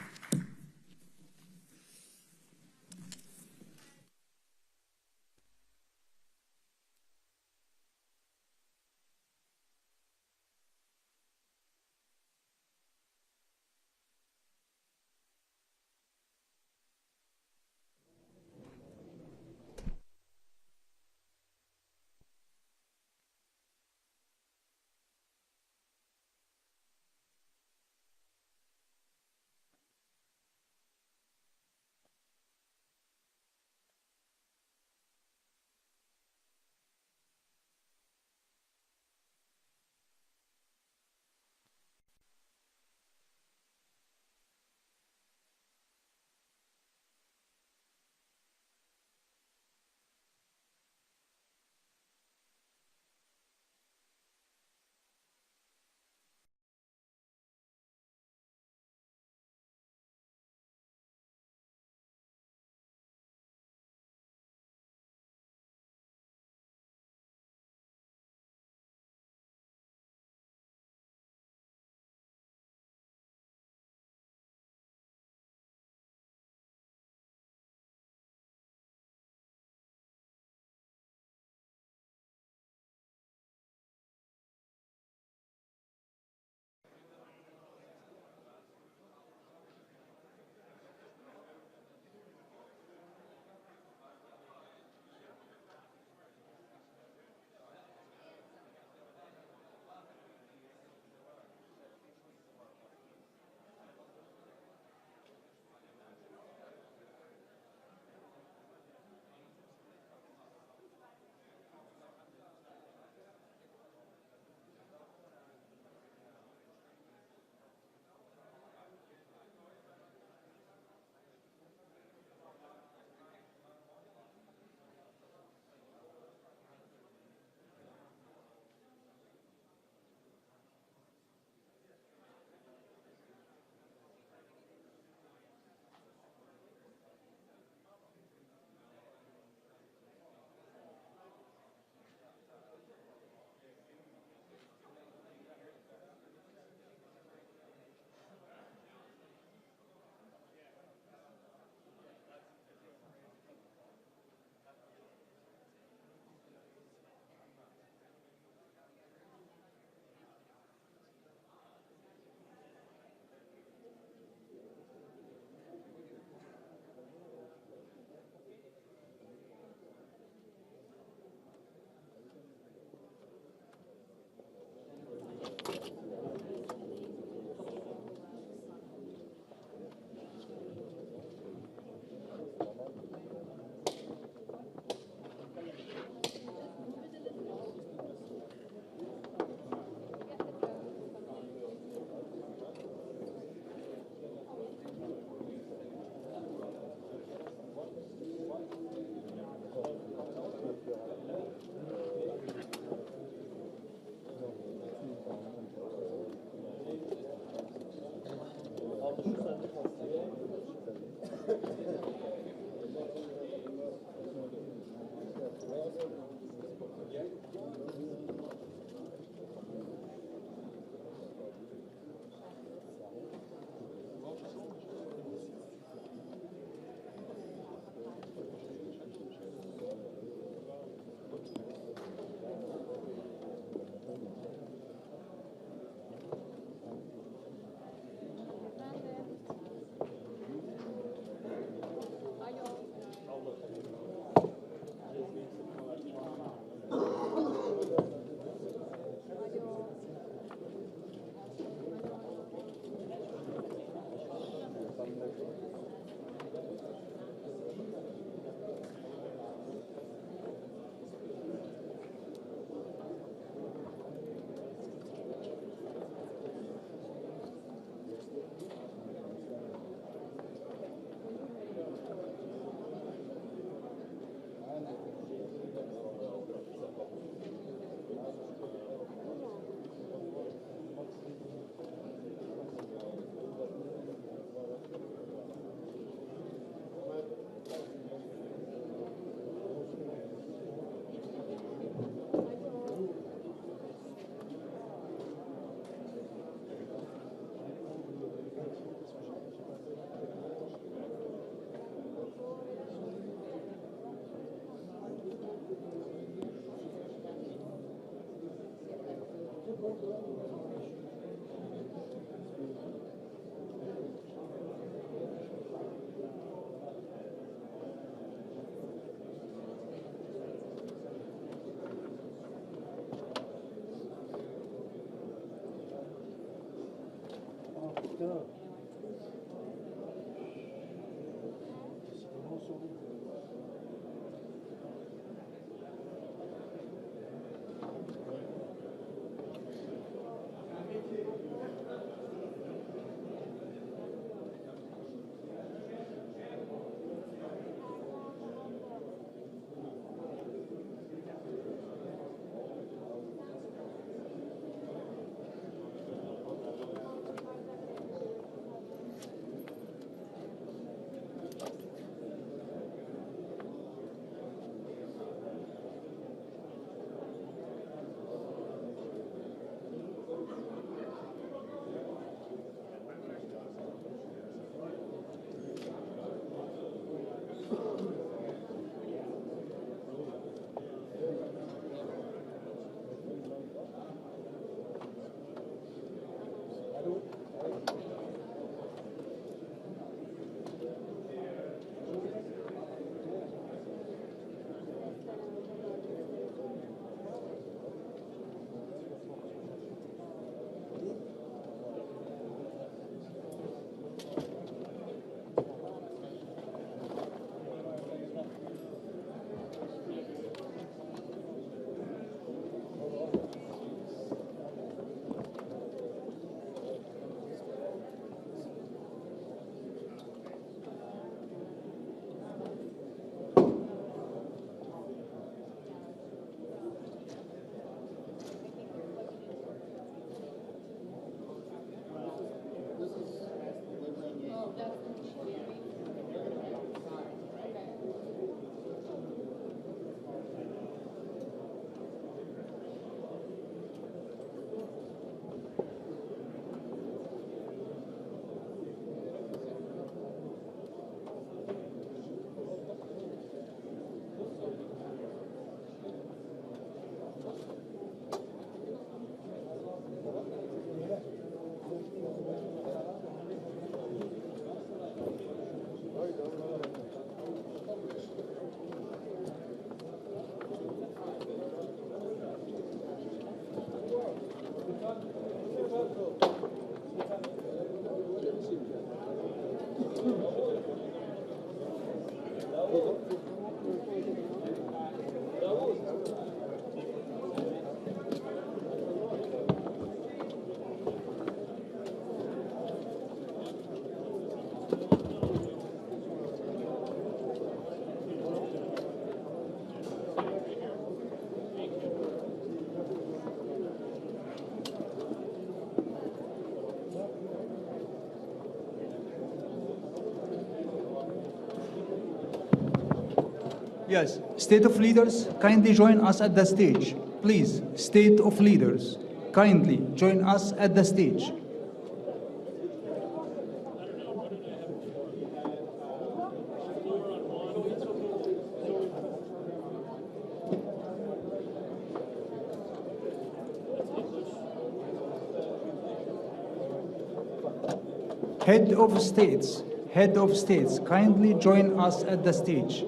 Yes, state of leaders, kindly join us at the stage. Please, state of leaders, kindly join us at the stage. Head of states, kindly join us at the stage.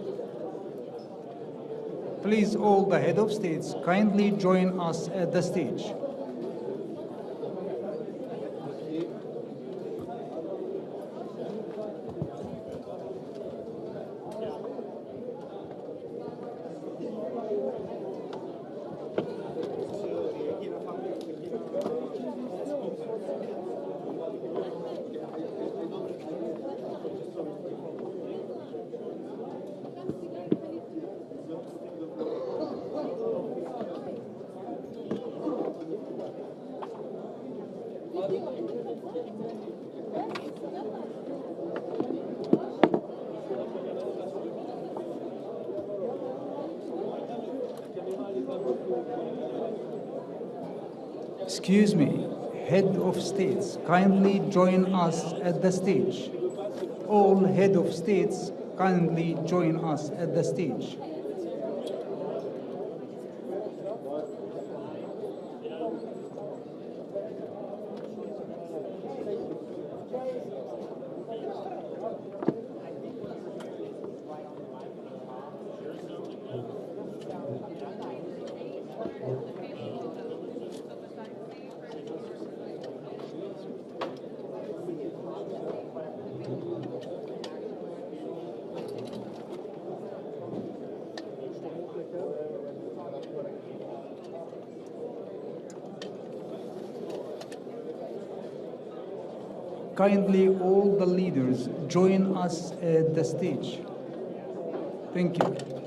Please, all the head of states, kindly join us at the stage. Excuse me, head of states, kindly join us at the stage. All head of states, kindly join us at the stage. kindly all the leaders join us at the stage. Thank you.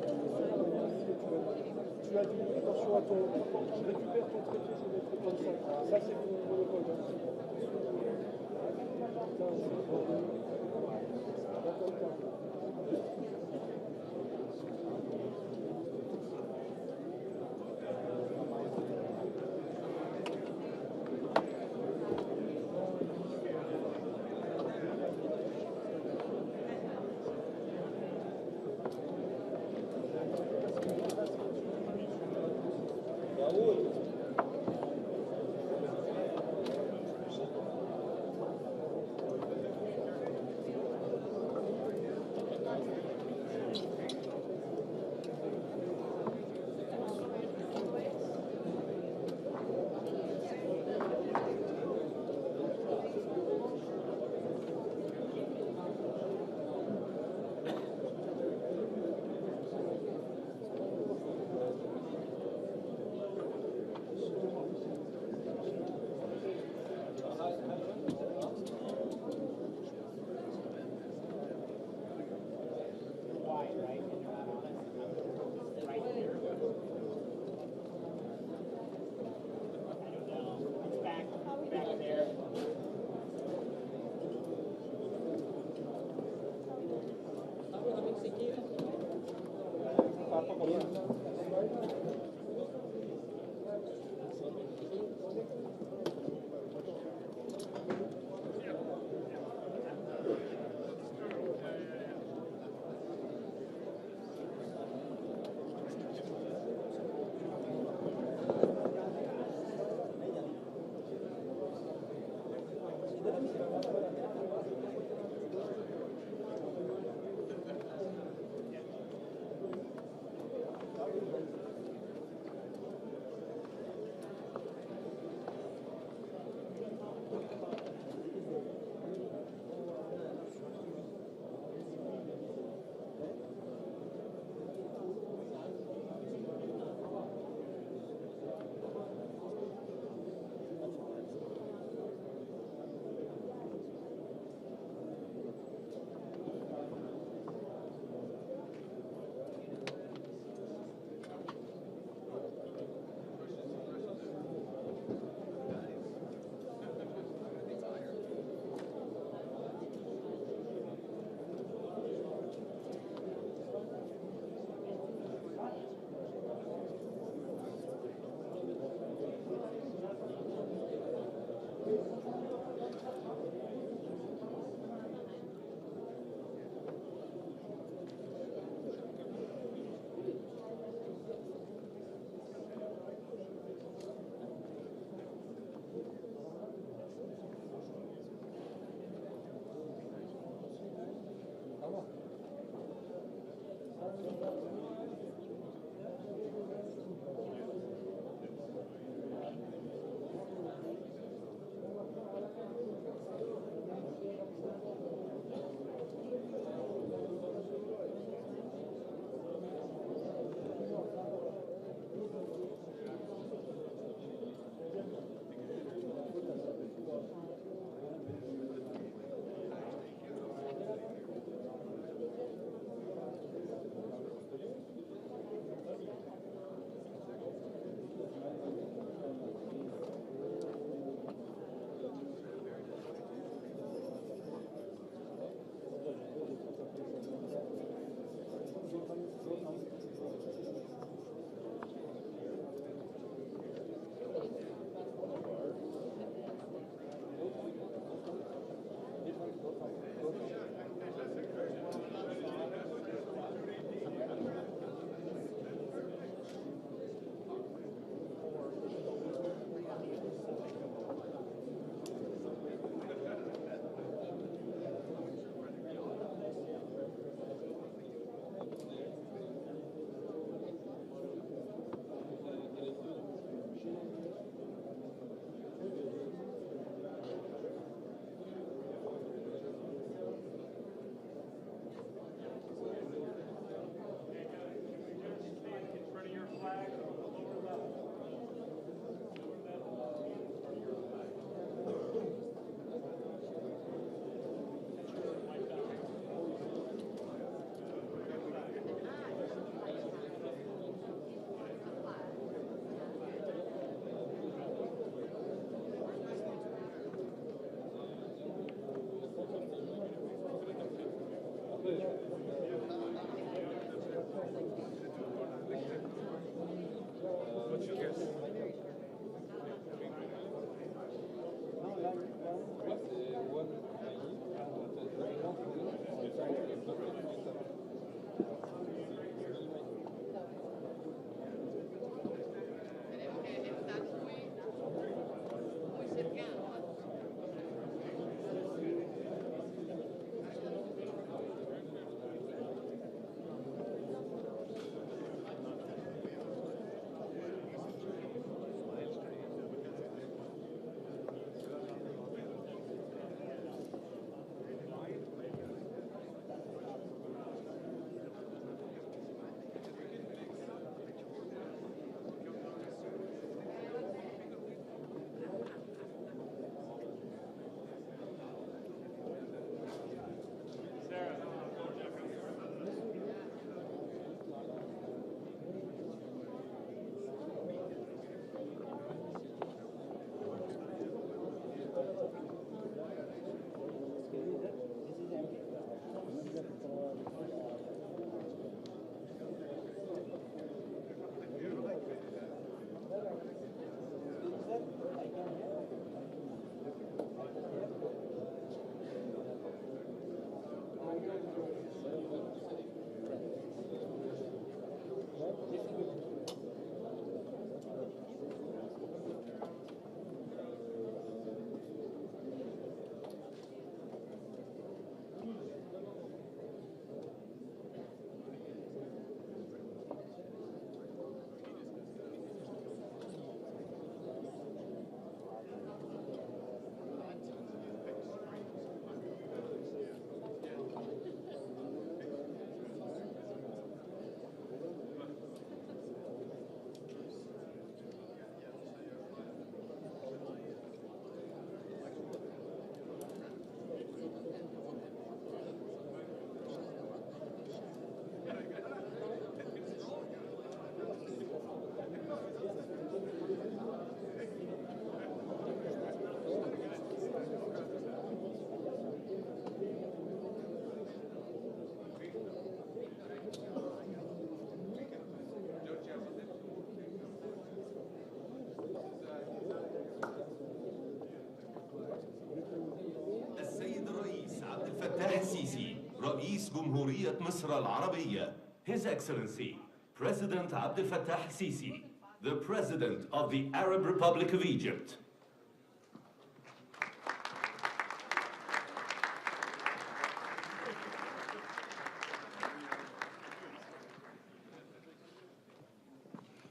جمهورية مصر العربية His Excellency President Abdel Fattah Sisi, the President of the Arab Republic of Egypt.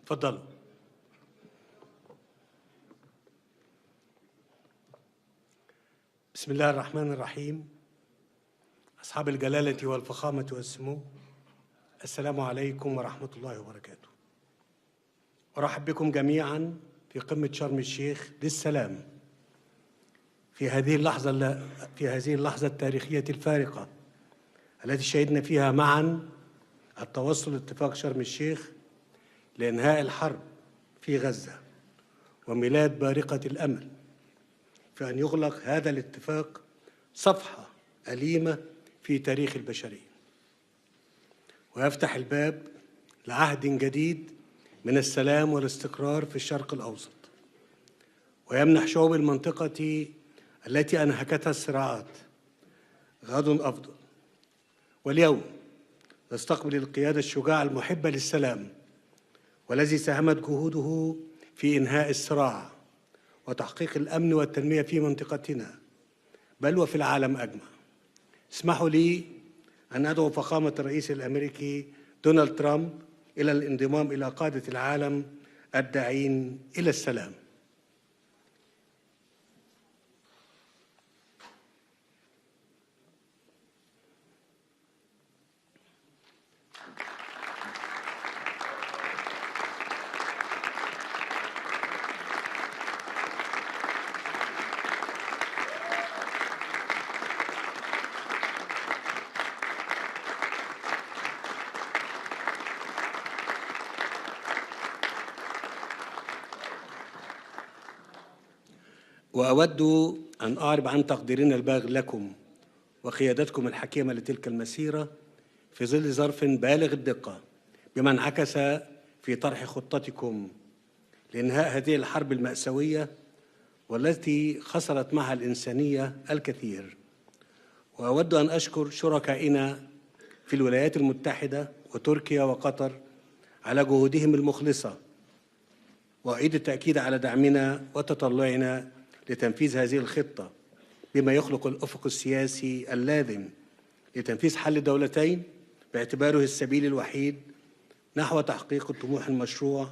تفضلوا. بسم الله الرحمن الرحيم. أصحاب الجلالة والفخامة والسمو، السلام عليكم ورحمة الله وبركاته. أرحب بكم جميعا في قمة شرم الشيخ للسلام في هذه اللحظة التاريخية الفارقة التي شهدنا فيها معا التوصل لاتفاق شرم الشيخ لإنهاء الحرب في غزة وميلاد بارقة الأمل في أن يغلق هذا الاتفاق صفحة أليمة في تاريخ البشرية ويفتح الباب لعهد جديد من السلام والاستقرار في الشرق الأوسط، ويمنح شعوب المنطقة التي أنهكتها الصراعات غد أفضل. واليوم نستقبل القيادة الشجاعة المحبة للسلام والذي ساهمت جهوده في إنهاء الصراع وتحقيق الأمن والتنمية في منطقتنا بل وفي العالم أجمع. اسمحوا لي أن أدعو فخامة الرئيس الأمريكي دونالد ترامب إلى الانضمام إلى قادة العالم الداعين إلى السلام. وأود أن أعرب عن تقديرنا البالغ لكم وقيادتكم الحكيمة لتلك المسيرة في ظل ظرف بالغ الدقة بما انعكس في طرح خطتكم لإنهاء هذه الحرب المأساوية والتي خسرت معها الإنسانية الكثير. وأود أن أشكر شركائنا في الولايات المتحدة وتركيا وقطر على جهودهم المخلصة، وأعيد التأكيد على دعمنا وتطلعنا لتنفيذ هذه الخطة بما يخلق الأفق السياسي اللازم لتنفيذ حل الدولتين باعتباره السبيل الوحيد نحو تحقيق الطموح المشروع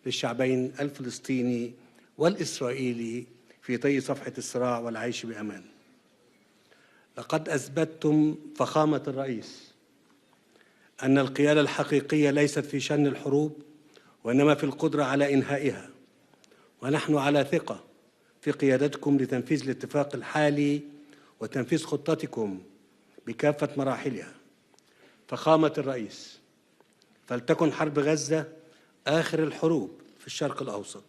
للشعبين الفلسطيني والإسرائيلي في طي صفحة الصراع والعيش بأمان. لقد أثبتتم فخامة الرئيس أن القيادة الحقيقية ليست في شن الحروب وإنما في القدرة على إنهائها، ونحن على ثقة في قيادتكم لتنفيذ الاتفاق الحالي وتنفيذ خطتكم بكافة مراحلها. فخامة الرئيس، فلتكن حرب غزة آخر الحروب في الشرق الأوسط.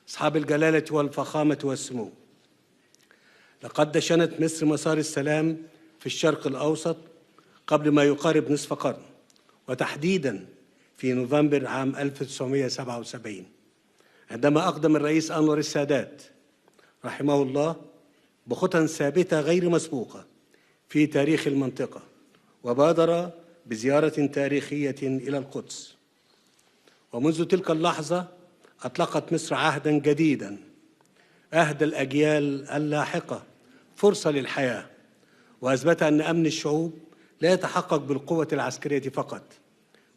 أصحاب الجلالة والفخامة والسمو، لقد دشنت مصر مسار السلام في الشرق الأوسط قبل ما يقارب نصف قرن، وتحديداً في نوفمبر عام 1977 عندما أقدم الرئيس أنور السادات رحمه الله بخطى ثابتة غير مسبوقة في تاريخ المنطقة، وبادر بزيارة تاريخية إلى القدس. ومنذ تلك اللحظة أطلقت مصر عهداً جديداً أهدى الأجيال اللاحقة فرصة للحياة، وأثبت أن أمن الشعوب لا يتحقق بالقوة العسكرية فقط.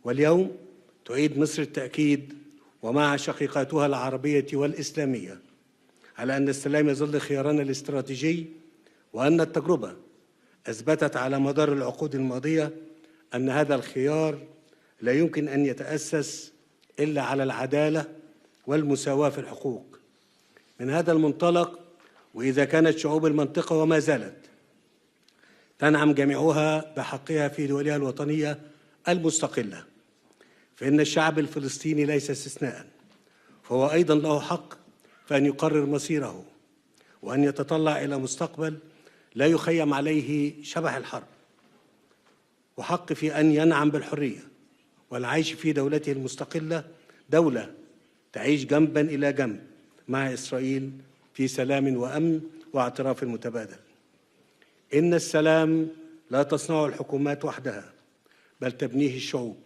واليوم تعيد مصر التأكيد ومع شقيقاتها العربية والإسلامية على أن السلام يظل خيارنا الاستراتيجي، وأن التجربة أثبتت على مدار العقود الماضية أن هذا الخيار لا يمكن أن يتأسس إلا على العدالة والمساواة في الحقوق. من هذا المنطلق، وإذا كانت شعوب المنطقة وما زالت تنعم جميعها بحقها في دولها الوطنية المستقلة، فإن الشعب الفلسطيني ليس استثناء، فهو أيضا له حق فأن يقرر مصيره وأن يتطلع إلى مستقبل لا يخيم عليه شبح الحرب، وحق في أن ينعم بالحرية والعيش في دولته المستقلة، دولة تعيش جنبا إلى جنب مع إسرائيل في سلام وأمن واعتراف متبادل. إن السلام لا تصنعه الحكومات وحدها، بل تبنيه الشعوب،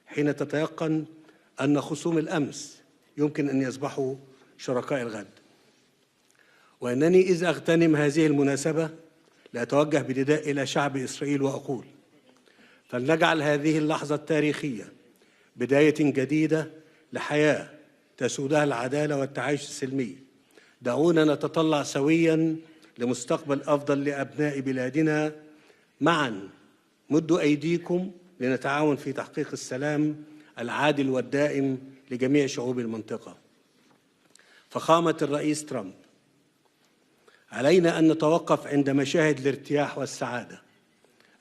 حين تتيقن أن خصوم الأمس يمكن أن يصبحوا شركاء الغد. وأنني إذ أغتنم هذه المناسبة لأتوجه بنداء إلى شعب إسرائيل وأقول: فلنجعل هذه اللحظة التاريخية بداية جديدة لحياة تسودها العدالة والتعايش السلمي. دعونا نتطلع سوياً لمستقبل أفضل لأبناء بلادنا. معاً مدوا أيديكم لنتعاون في تحقيق السلام العادل والدائم لجميع شعوب المنطقة. فخامة الرئيس ترامب، علينا أن نتوقف عند مشاهد الارتياح والسعادة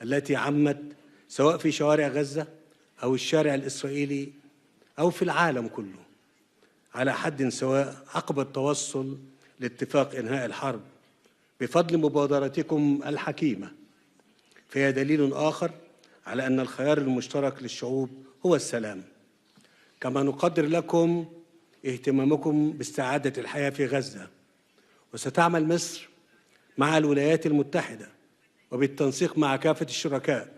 التي عمت سواء في شوارع غزة أو الشارع الإسرائيلي أو في العالم كله على حد سواء عقب التوصل لاتفاق إنهاء الحرب بفضل مبادرتكم الحكيمة. فهي دليل آخر على أن الخيار المشترك للشعوب هو السلام. كما نقدر لكم اهتمامكم باستعادة الحياة في غزة، وستعمل مصر مع الولايات المتحدة وبالتنسيق مع كافة الشركاء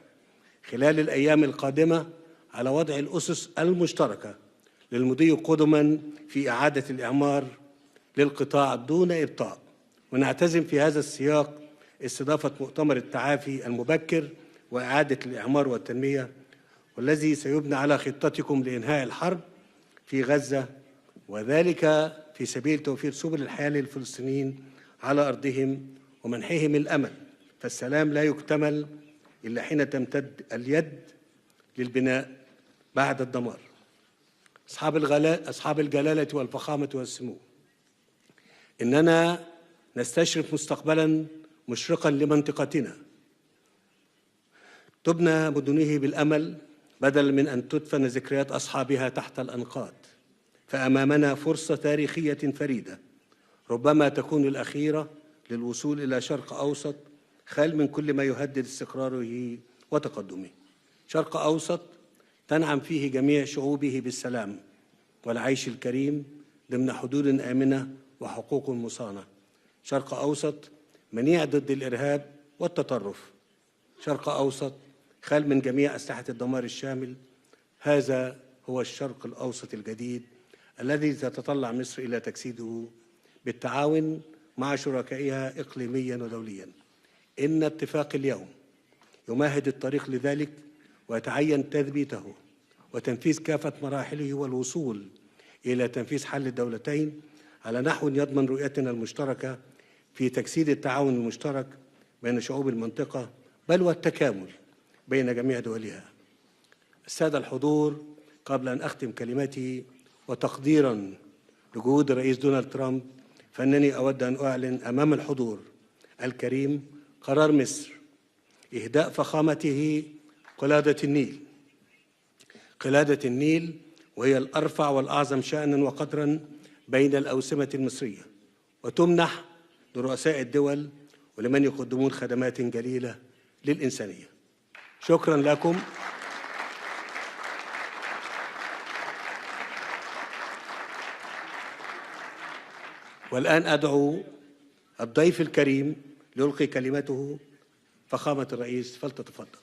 خلال الأيام القادمة على وضع الأسس المشتركة للمضي قدما في إعادة الإعمار للقطاع دون إبطاء. ونعتزم في هذا السياق استضافة مؤتمر التعافي المبكر وإعادة الإعمار والتنمية، والذي سيبنى على خطتكم لإنهاء الحرب في غزة، وذلك في سبيل توفير سبل الحياة للفلسطينيين على أرضهم ومنحهم الأمل. فالسلام لا يكتمل إلا حين تمتد اليد للبناء بعد الدمار. أصحاب الجلالة والفخامة والسمو، إننا نستشرف مستقبلا مشرقا لمنطقتنا تبنى مدنه بالأمل بدلا من أن تدفن ذكريات أصحابها تحت الأنقاض. فأمامنا فرصة تاريخية فريدة ربما تكون الأخيرة للوصول إلى شرق أوسط خال من كل ما يهدد استقراره وتقدمه. شرق أوسط تنعم فيه جميع شعوبه بالسلام والعيش الكريم ضمن حدود آمنة وحقوق مصانة. شرق أوسط منيع ضد الإرهاب والتطرف. شرق أوسط خال من جميع أسلحة الدمار الشامل. هذا هو الشرق الأوسط الجديد الذي تتطلع مصر إلى تجسيده بالتعاون مع شركائها إقليميا ودوليا. إن اتفاق اليوم يمهد الطريق لذلك، ويتعين تثبيته وتنفيذ كافة مراحله والوصول إلى تنفيذ حل الدولتين على نحو يضمن رؤيتنا المشتركة في تجسيد التعاون المشترك بين شعوب المنطقة، بل والتكامل بين جميع دولها. السادة الحضور، قبل أن أختم كلمتي وتقديراً لجهود الرئيس دونالد ترامب، فإنني أود أن أعلن أمام الحضور الكريم قرار مصر إهداء فخامته قلادة النيل. قلادة النيل وهي الأرفع والأعظم شأناً وقدراً بين الأوسمة المصرية، وتمنح لرؤساء الدول ولمن يقدمون خدمات جليلة للإنسانية. شكراً لكم. والآن أدعو الضيف الكريم ليلقي كلمته فخامة الرئيس، فلتتفضل.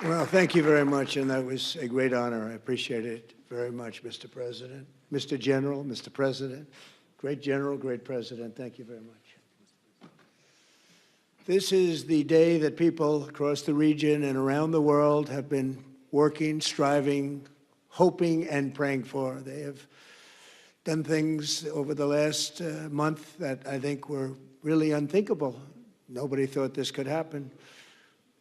Well, thank you very much, and that was a great honor. I appreciate it very much, Mr. President. Mr. General, Mr. President, great General, great President, thank you very much. This is the day that people across the region and around the world have been working, striving, hoping, and praying for. They have done things over the last month that I think were really unthinkable. Nobody thought this could happen.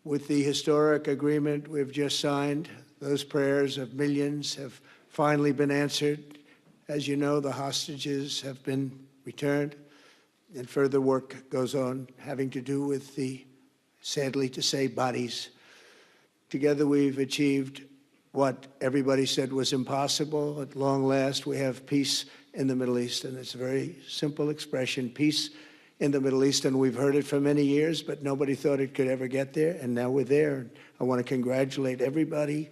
With the historic agreement we've just signed, those prayers of millions have finally been answered. As you know, the hostages have been returned, and further work goes on having to do with the, sadly to say, bodies. Together we've achieved what everybody said was impossible. At long last, we have peace in the Middle East, and it's a very simple expression, peace in the Middle East, and we've heard it for many years, but nobody thought it could ever get there, and now we're there. I want to congratulate everybody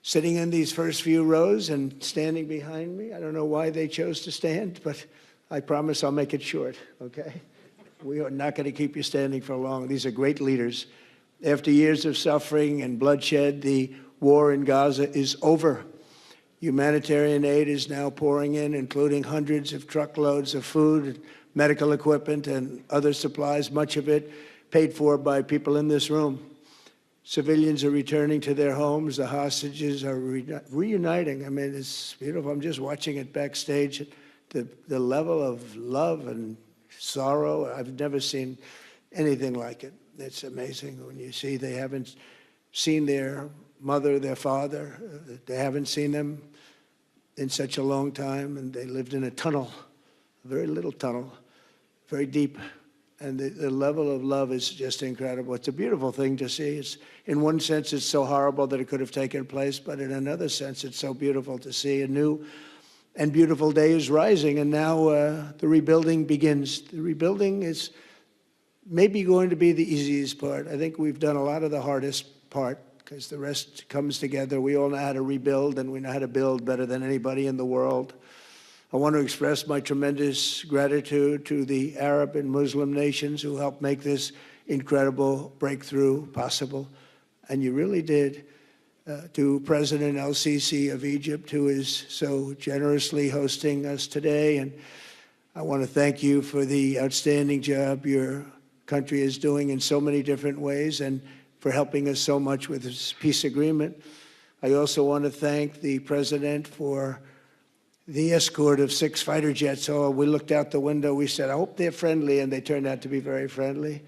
sitting in these first few rows and standing behind me. I don't know why they chose to stand, but I promise I'll make it short, okay? We are not going to keep you standing for long. These are great leaders. After years of suffering and bloodshed, the war in Gaza is over. Humanitarian aid is now pouring in, including hundreds of truckloads of food, medical equipment, and other supplies, much of it paid for by people in this room. Civilians are returning to their homes. The hostages are reuniting. I mean, it's beautiful. I'm just watching it backstage. The level of love and sorrow, I've never seen anything like it. It's amazing when you see they haven't seen their mother, their father. They haven't seen them in such a long time, and they lived in a tunnel, a very little tunnel, very deep. And the level of love is just incredible. It's a beautiful thing to see. It's, in one sense, it's so horrible that it could have taken place, but in another sense, it's so beautiful to see. A new and beautiful day is rising, and now the rebuilding begins. The rebuilding is maybe going to be the easiest part. I think we've done a lot of the hardest part, because the rest comes together. We all know how to rebuild, and we know how to build better than anybody in the world. I want to express my tremendous gratitude to the Arab and Muslim nations who helped make this incredible breakthrough possible. And you really did. To President el-Sisi of Egypt, who is so generously hosting us today. And I want to thank you for the outstanding job your country is doing in so many different ways, and for helping us so much with this peace agreement. I also want to thank the President for the escort of 6 fighter jets. Oh, we looked out the window, we said, I hope they're friendly, and they turned out to be very friendly.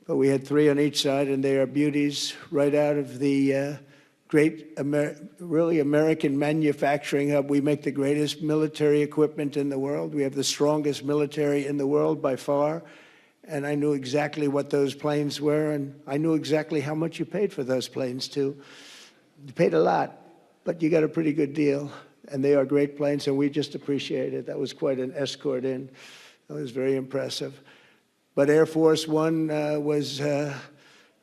But we had 3 on each side, and they are beauties right out of the great, really American manufacturing hub. We make the greatest military equipment in the world. We have the strongest military in the world by far. And I knew exactly what those planes were, and I knew exactly how much you paid for those planes, too. You paid a lot, but you got a pretty good deal. And they are great planes, and we just appreciate it. That was quite an escort in. That was very impressive. But Air Force One was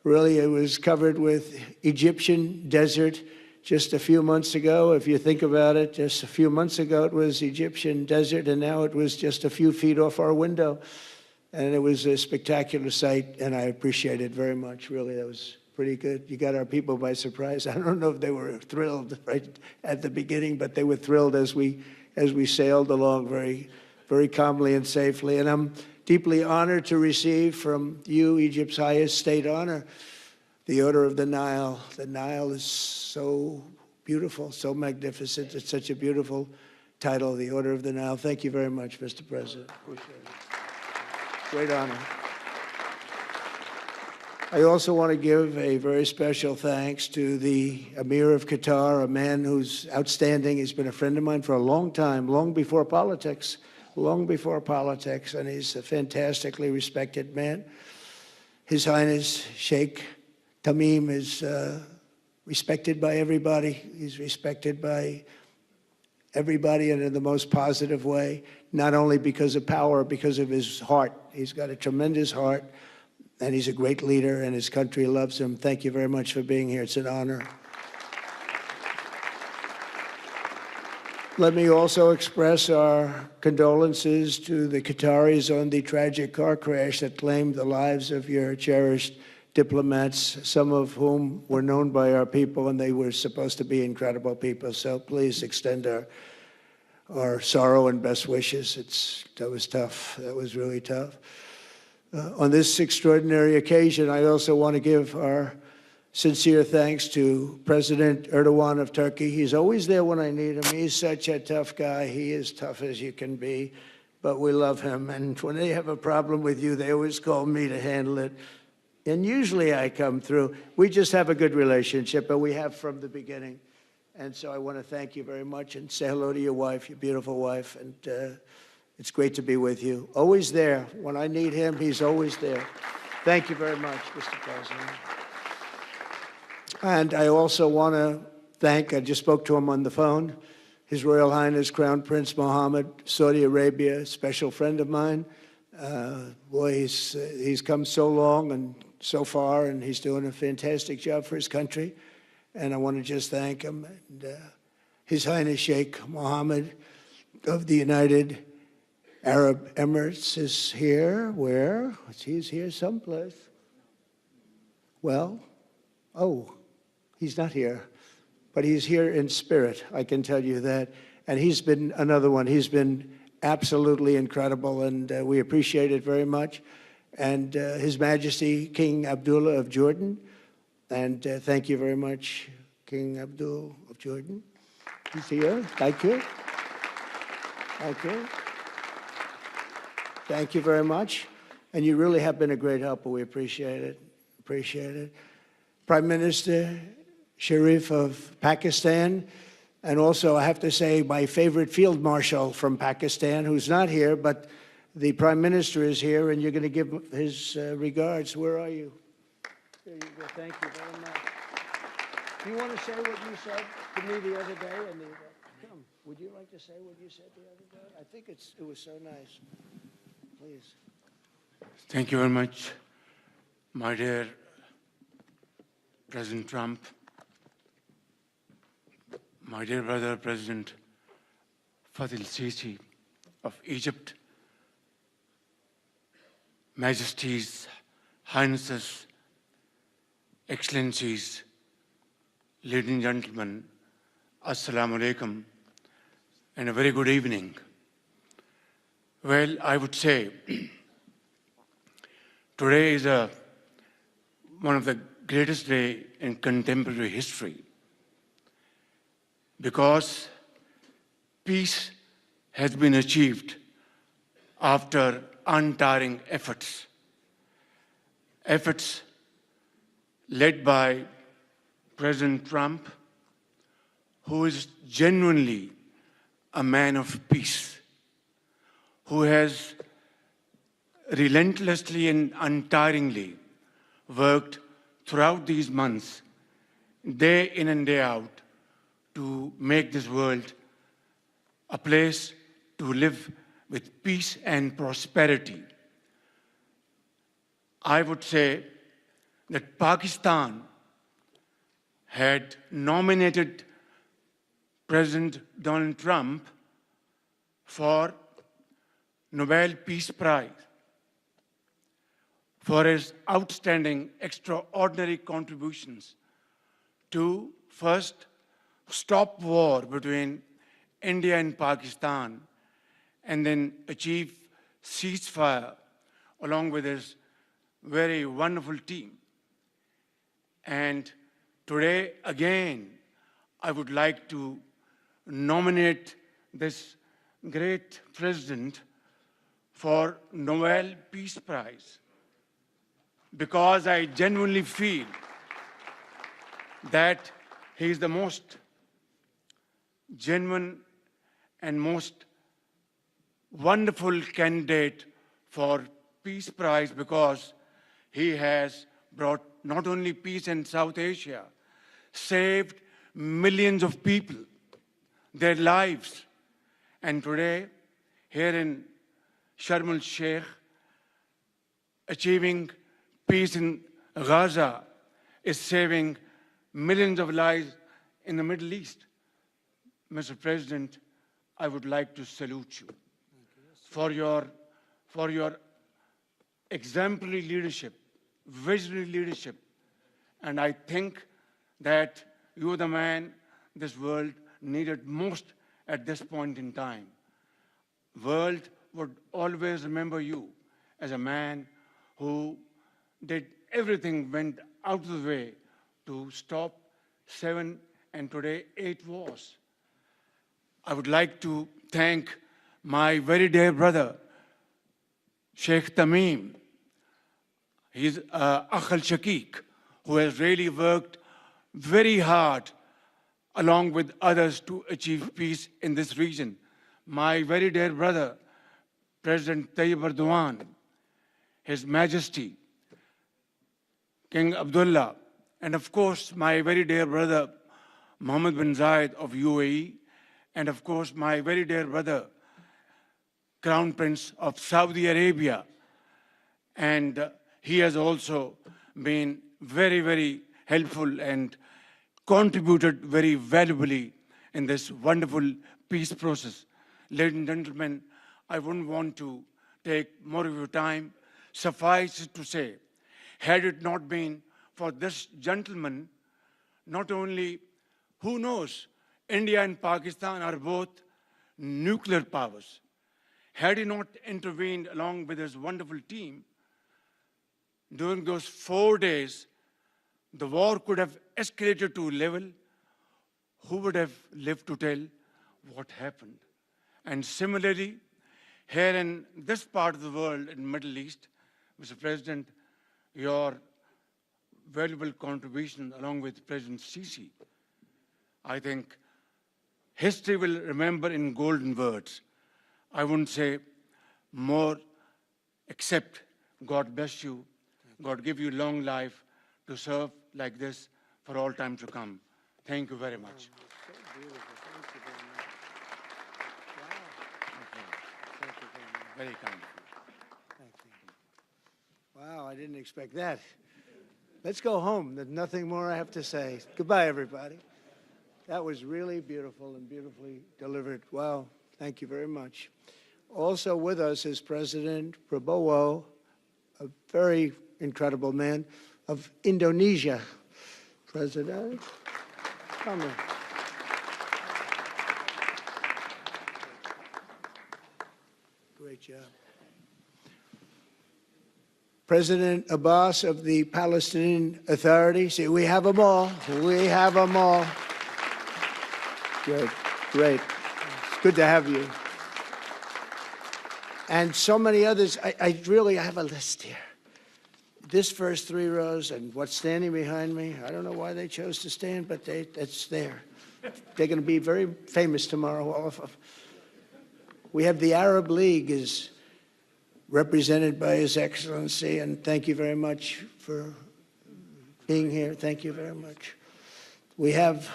really, it was covered with Egyptian desert just a few months ago. If you think about it, just a few months ago it was Egyptian desert, and now it was just a few feet off our window. And it was a spectacular sight, and I appreciate it very much. Really, that was pretty good. You got our people by surprise. I don't know if they were thrilled right at the beginning, but they were thrilled as we sailed along very, very calmly and safely. And I'm deeply honored to receive from you, Egypt's highest state honor, the Order of the Nile. The Nile is so beautiful, so magnificent. It's such a beautiful title, the Order of the Nile. Thank you very much, Mr. President. Appreciate it. Great honor. I also want to give a very special thanks to the Emir of Qatar, a man who's outstanding. He's been a friend of mine for a long time, long before politics, and he's a fantastically respected man. His Highness Sheikh Tamim is respected by everybody. He's respected by everybody, and in the most positive way, not only because of power, because of his heart. He's got a tremendous heart, and he's a great leader, and his country loves him. Thank you very much for being here. It's an honor. Let me also express our condolences to the Qataris on the tragic car crash that claimed the lives of your cherished diplomats, some of whom were known by our people, and they were supposed to be incredible people. So please extend our sorrow and best wishes. That was tough. That was really tough. On this extraordinary occasion, I also want to give our sincere thanks to President Erdogan of Turkey. He's always there when I need him. He's such a tough guy. He is tough as you can be, but we love him. And when they have a problem with you, they always call me to handle it. And usually I come through. We just have a good relationship, and we have from the beginning. And so I want to thank you very much and say hello to your wife, your beautiful wife. And it's great to be with you. Always there. When I need him, he's always there. Thank you very much, Mr. President. And I also want to thank, I just spoke to him on the phone, His Royal Highness Crown Prince Mohammed, Saudi Arabia, a special friend of mine. Boy, he's come so long and so far, and he's doing a fantastic job for his country. And I want to just thank him. And, His Highness Sheikh Mohammed of the United Arab Emirates is here. Where? He's here someplace. Well, oh, he's not here. But he's here in spirit, I can tell you that. And he's been another one. He's been absolutely incredible, and we appreciate it very much. And His Majesty King Abdullah of Jordan. And thank you very much, King Abdul of Jordan. He's here. Thank you. Thank you. Thank you very much. And you really have been a great helper. We appreciate it. Appreciate it. Prime Minister Sharif of Pakistan, and also I have to say my favorite field marshal from Pakistan, who's not here, but the Prime Minister is here, and you're going to give his regards. Where are you? There you go. Thank you very much. Do you want to say what you said to me the other day? Come, would you like to say what you said the other day? I think it was so nice. Please. Thank you very much, my dear President Trump, my dear brother, President Sisi of Egypt, Majesties, Highnesses, Excellencies, ladies and gentlemen, Assalamu alaikum, and a very good evening. Well, I would say today is one of the greatest days in contemporary history, because peace has been achieved after untiring efforts led by President Trump, who is genuinely a man of peace, who has relentlessly and untiringly worked throughout these months, day in and day out, to make this world a place to live with peace and prosperity. I would say that Pakistan had nominated President Donald Trump for Nobel Peace Prize for his outstanding, extraordinary contributions to first stop war between India and Pakistan, and then achieve ceasefire along with his very wonderful team. And today, again, I would like to nominate this great president for Nobel Peace Prize, because I genuinely feel that he is the most genuine and most wonderful candidate for Peace Prize, because he has brought not only peace in South Asia, saved millions of people, their lives. And today, here in Sharm el-Sheikh, achieving peace in Gaza is saving millions of lives in the Middle East. Mr. President, I would like to salute you for your exemplary leadership, visionary leadership. And I think that you are the man this world needed most at this point in time. World would always remember you as a man who did everything, went out of the way to stop 7 and today 8 wars. I would like to thank my very dear brother, Sheikh Tamim. He's el-Sheikh, who has really worked very hard along with others to achieve peace in this region. My very dear brother, President Tayyip Erdogan, His Majesty, King Abdullah, and of course, my very dear brother, Mohammed bin Zayed of UAE, and of course my very dear brother, Crown Prince of Saudi Arabia. And he has also been very, very helpful and contributed very valuably in this wonderful peace process. Ladies and gentlemen, I wouldn't want to take more of your time. Suffice it to say, had it not been for this gentleman, not only, who knows, India and Pakistan are both nuclear powers. Had he not intervened along with his wonderful team, during those 4 days, the war could have escalated to a level. Who would have lived to tell what happened? And similarly, here in this part of the world, in the Middle East, Mr. President, your valuable contribution along with President Sisi, I think history will remember in golden words. I wouldn't say more, except God bless you, God give you long life to serve like this for all time to come. Thank you very much. Very kind. Wow, I didn't expect that. Let's go home. There's nothing more I have to say. Goodbye, everybody. That was really beautiful and beautifully delivered. Wow, thank you very much. Also with us is President Prabowo, a very incredible man of Indonesia. President, come on. Great job. President Abbas of the Palestinian Authority. See, we have them all. We have them all. Good, great. It's good to have you. And so many others. I really have a list here. This first 3 rows and what's standing behind me, I don't know why they chose to stand, but it's there. They're going to be very famous tomorrow, all of them. We have the Arab League is represented by His Excellency, and thank you very much for being here. Thank you very much. We have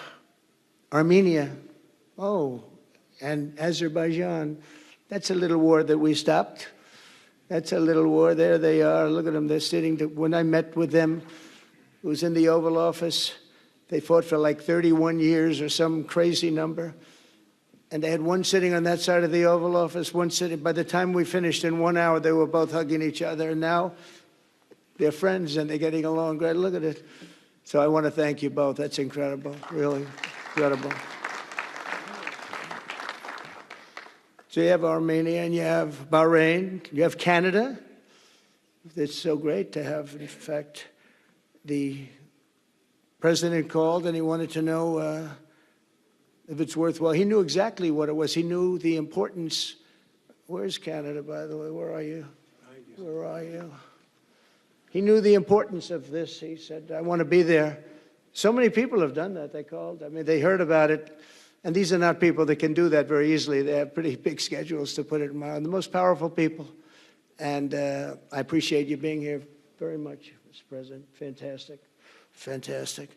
Armenia, and Azerbaijan. That's a little war that we stopped. That's a little war. There they are. Look at them. They're sitting. When I met with them, it was in the Oval Office. They fought for like 31 years or some crazy number. And they had one sitting on that side of the Oval Office, one sitting. By the time we finished in 1 hour, they were both hugging each other. And now they're friends and they're getting along great. Look at it. So I want to thank you both. That's incredible. Really incredible. So you have Armenia and you have Bahrain, you have Canada. It's so great to have, in fact, the president called and he wanted to know if it's worthwhile. He knew exactly what it was. He knew the importance. Where's Canada, by the way? Where are you? Where are you? He knew the importance of this. He said, I want to be there. So many people have done that. They called. I mean, they heard about it. And these are not people that can do that very easily. They have pretty big schedules to put it in mind. The most powerful people. And I appreciate you being here very much, Mr. President. Fantastic. Fantastic.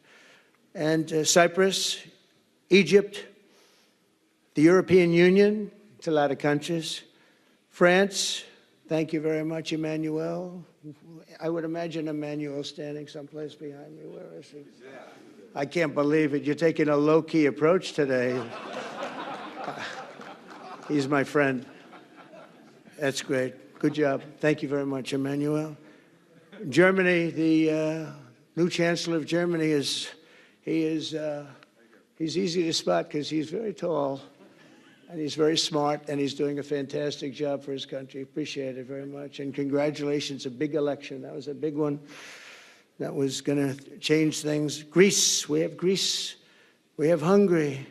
And Cyprus, Egypt, the European Union, it's a lot of countries. France, thank you very much, Emmanuel. I would imagine Emmanuel standing someplace behind me. Where is he? I can't believe it. You're taking a low-key approach today. He's my friend. That's great. Good job. Thank you very much, Emmanuel. Germany, the new Chancellor of Germany he's easy to spot because he's very tall and he's very smart and he's doing a fantastic job for his country. Appreciate it very much. And congratulations, a big election. That was a big one. That was going to change things. Greece, we have Greece. We have Hungary.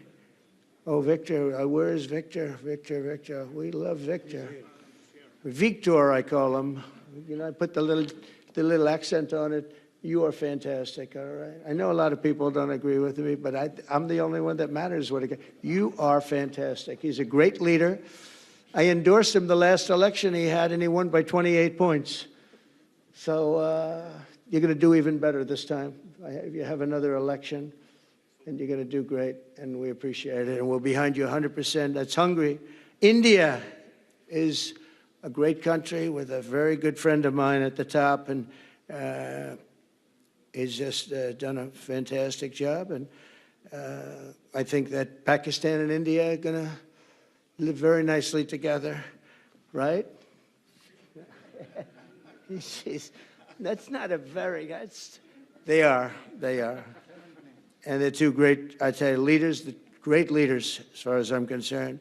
Oh, Victor, where is Victor? Victor. We love Victor. Victor, I call him. You know, I put the little accent on it. You are fantastic, all right? I know a lot of people don't agree with me, but I'm the only one that matters. You are fantastic. He's a great leader. I endorsed him the last election he had, and he won by 28 points. So you're going to do even better this time if you have another election. and you're going to do great, and we appreciate it, and we're behind you 100%. That's Hungary. India is a great country with a very good friend of mine at the top, and he's just done a fantastic job. And I think that Pakistan and India are going to live very nicely together, right? That's not a very, they are. And they're two great, I tell you, leaders, great leaders as far as I'm concerned.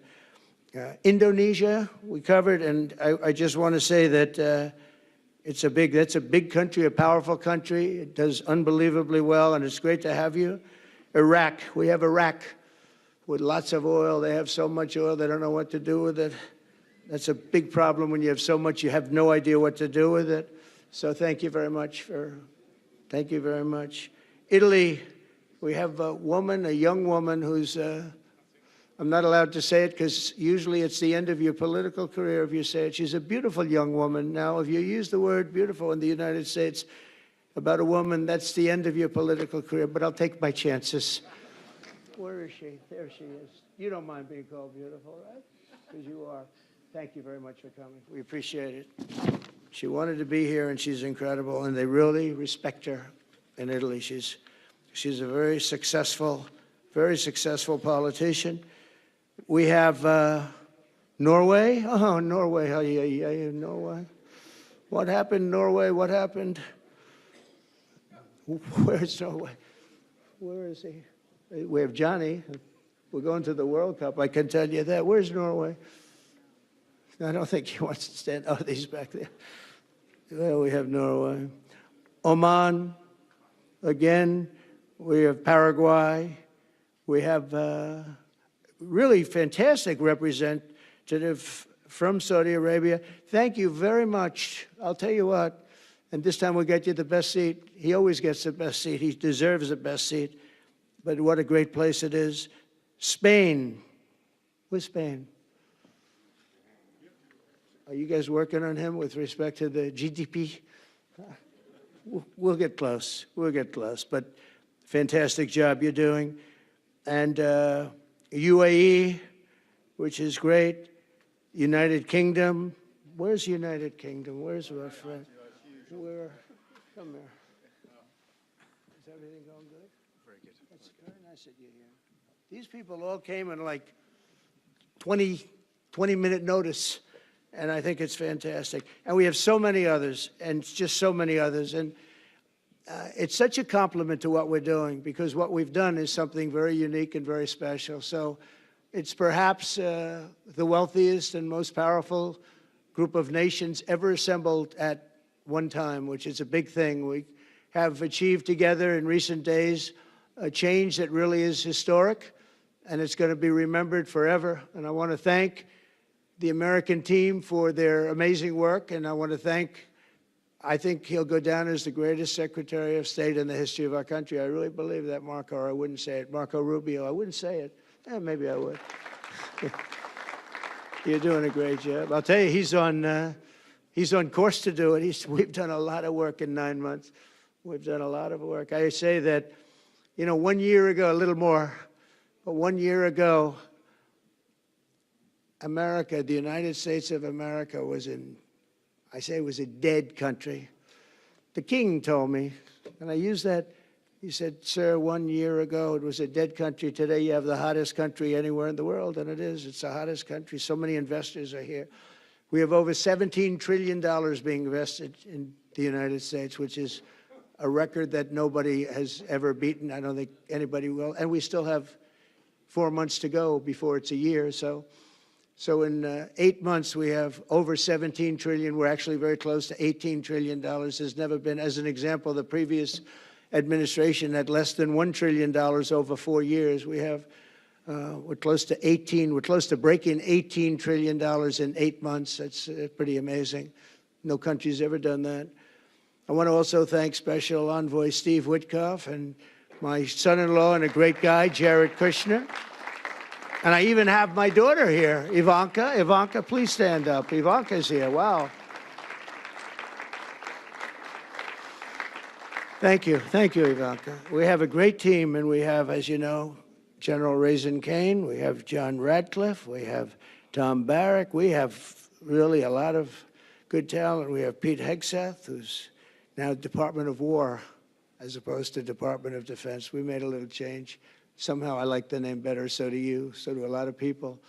Indonesia, we covered, and I just want to say that that's a big country, a powerful country. It does unbelievably well, and it's great to have you. Iraq, we have Iraq with lots of oil. They have so much oil, they don't know what to do with it. That's a big problem when you have so much, you have no idea what to do with it. So thank you very much thank you very much. Italy, we have a young woman who's, I'm not allowed to say it because usually it's the end of your political career if you say it. She's a beautiful young woman. Now, if you use the word beautiful in the United States about a woman, that's the end of your political career, but I'll take my chances. Where is she? There she is. You don't mind being called beautiful, right? Because you are. Thank you very much for coming. We appreciate it. She wanted to be here, and she's incredible, and they really respect her in Italy. She's a very successful politician. We have Norway. Oh, Norway. Norway. What happened, Norway? What happened? Where's Norway? Where is he? We have Johnny. We're going to the World Cup. I can tell you that. Where's Norway? I don't think he wants to stand. Oh, he's back there. Well, we have Norway. Oman. Again, we have Paraguay. We have really fantastic representative from Saudi Arabia. Thank you very much. I'll tell you what, and this time we'll get you the best seat. He always gets the best seat. He deserves the best seat. But what a great place it is. Spain. Where's Spain? Are you guys working on him with respect to the GDP? We'll get close. We'll get close. But fantastic job you're doing. And UAE, which is great. United Kingdom. Where's United Kingdom? Where's our friend? Where? Come here. Is everything going good? Very good. That's very nice that you're here. These people all came in like 20-minute notice. And I think it's fantastic. And we have so many others, and just so many others. And it's such a compliment to what we're doing, because what we've done is something very unique and very special. So it's perhaps the wealthiest and most powerful group of nations ever assembled at one time, which is a big thing. We have achieved together in recent days a change that really is historic, and it's going to be remembered forever. And I want to thank the American team for their amazing work, and I want to thank, I think he'll go down as the greatest Secretary of State in the history of our country. I really believe that, Marco, or I wouldn't say it. Marco Rubio, I wouldn't say it. Maybe I would. You're doing a great job. I'll tell you, he's on course to do it. We've done a lot of work in 9 months. We've done a lot of work. I say that, 1 year ago, a little more, but 1 year ago, America, the United States of America was was a dead country. The king told me, and I use that, he said, sir, 1 year ago it was a dead country. Today you have the hottest country anywhere in the world, and it is. It's the hottest country. So many investors are here. We have over $17 trillion being invested in the United States, which is a record that nobody has ever beaten. I don't think anybody will. And we still have 4 months to go before it's a year. So in 8 months, we have over $17 trillion. We're actually very close to $18 trillion. There's never been, as an example, the previous administration had less than $1 trillion over 4 years. We have, we're close to breaking $18 trillion in 8 months. That's pretty amazing. No country's ever done that. I want to also thank Special Envoy Steve Witkoff and my son-in-law and a great guy, Jared Kushner. And I even have my daughter here, Ivanka. Ivanka, please stand up. Ivanka's here. Wow. Thank you. Thank you, Ivanka. We have a great team, and we have, as you know, General Raisin Kane, we have John Radcliffe, we have Tom Barrack, we have really a lot of good talent. We have Pete Hegseth, who's now Department of War as opposed to Department of Defense. We made a little change. Somehow I like the name better, so do you, so do a lot of people.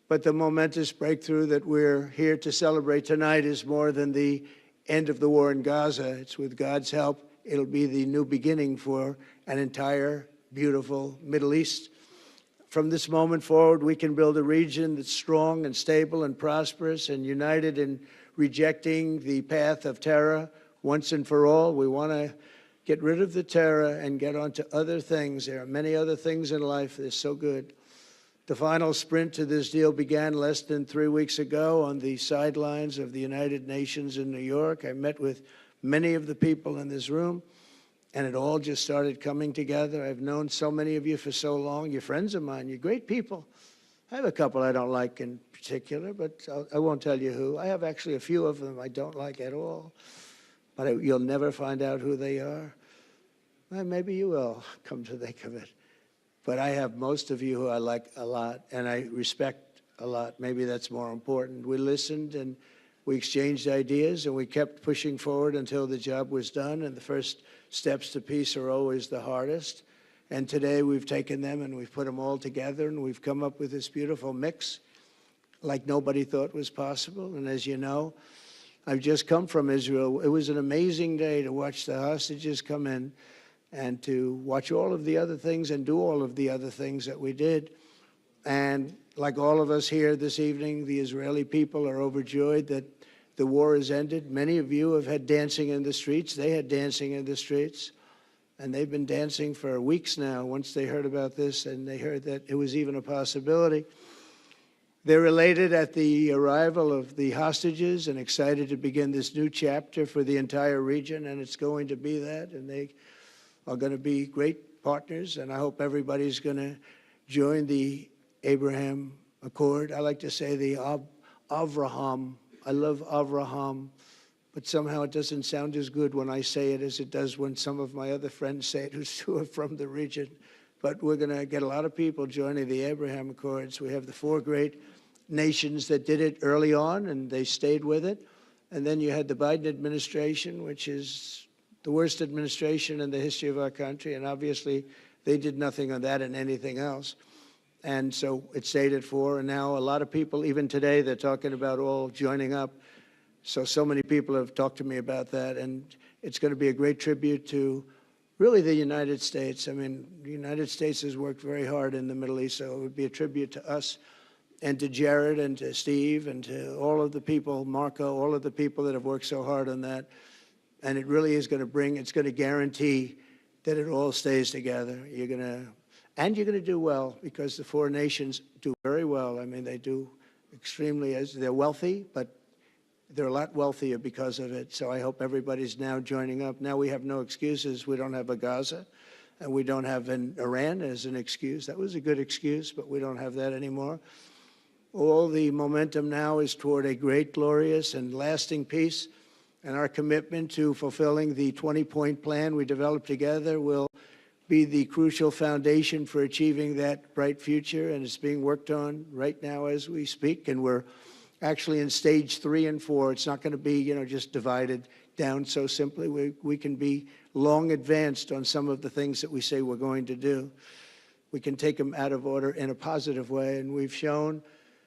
But the momentous breakthrough that we're here to celebrate tonight is more than the end of the war in Gaza. It's with God's help, it'll be the new beginning for an entire beautiful Middle East. From this moment forward, we can build a region that's strong and stable and prosperous and united in rejecting the path of terror once and for all. We want to get rid of the terror and get on to other things. There are many other things in life that are so good. The final sprint to this deal began less than 3 weeks ago on the sidelines of the United Nations in New York. I met with many of the people in this room, and it all just started coming together. I've known so many of you for so long. You're friends of mine. You're great people. I have a couple I don't like in particular, but I won't tell you who. I have actually a few of them I don't like at all, but you'll never find out who they are. Well, maybe you will, come to think of it. But I have most of you who I like a lot, and I respect a lot. Maybe that's more important. We listened, and we exchanged ideas, and we kept pushing forward until the job was done, and the first steps to peace are always the hardest. And today we've taken them and we've put them all together, and we've come up with this beautiful mix like nobody thought was possible. And as you know, I've just come from Israel. It was an amazing day to watch the hostages come in and to watch all of the other things and do all of the other things that we did. And like all of us here this evening, the Israeli people are overjoyed that the war has ended. Many of you have had dancing in the streets. They had dancing in the streets. And they've been dancing for weeks now once they heard about this and they heard that it was even a possibility. They're elated at the arrival of the hostages and excited to begin this new chapter for the entire region, and it's going to be that, and they are going to be great partners, and I hope everybody's going to join the Abraham Accord. I like to say the Avraham. I love Avraham, but somehow it doesn't sound as good when I say it as it does when some of my other friends say it who are from the region. But we're going to get a lot of people joining the Abraham Accords. We have the 4 great nations that did it early on, and they stayed with it. And then you had the Biden administration, which is the worst administration in the history of our country, and obviously they did nothing on that and anything else. And so it stayed at 4, and now a lot of people, even today, they're talking about all joining up. So many people have talked to me about that, and it's going to be a great tribute to really the United States. I mean, the United States has worked very hard in the Middle East, so it would be a tribute to us and to Jared and to Steve and to all of the people, Marco, all of the people that have worked so hard on that. And it really is going to it's going to guarantee that it all stays together. You're going to do well, because the 4 nations do very well. I mean, they do extremely, they're wealthy, but they're a lot wealthier because of it. So I hope everybody's now joining up. Now we have no excuses. We don't have a Gaza, and we don't have an Iran as an excuse. That was a good excuse, but we don't have that anymore. All the momentum now is toward a great, glorious, and lasting peace. And our commitment to fulfilling the 20-point plan we developed together will be the crucial foundation for achieving that bright future. And it's being worked on right now as we speak. And we're actually in stage 3 and 4. It's not going to be, just divided down so simply. We can be long advanced on some of the things that we say we're going to do. We can take them out of order in a positive way. And we've shown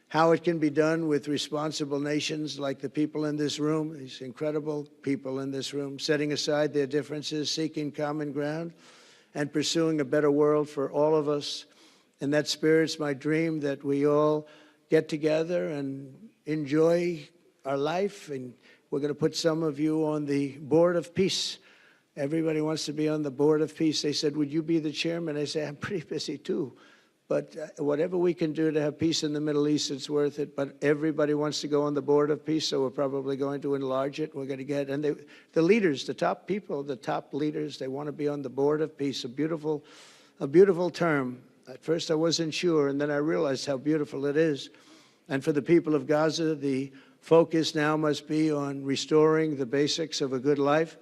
how it can be done with responsible nations like the people in this room, these incredible people in this room, setting aside their differences, seeking common ground, and pursuing a better world for all of us. In that spirit, it's my dream that we all get together and enjoy our life. And we're going to put some of you on the Board of Peace. Everybody wants to be on the Board of Peace. They said, would you be the chairman? I say, I'm pretty busy too. But whatever we can do to have peace in the Middle East, it's worth it. But everybody wants to go on the Board of Peace, so we're probably going to enlarge it. We're going to get, and the leaders, the top people, the top leaders, they want to be on the Board of Peace. A beautiful term. At first I wasn't sure, and then I realized how beautiful it is. And for the people of Gaza, the focus now must be on restoring the basics of a good life,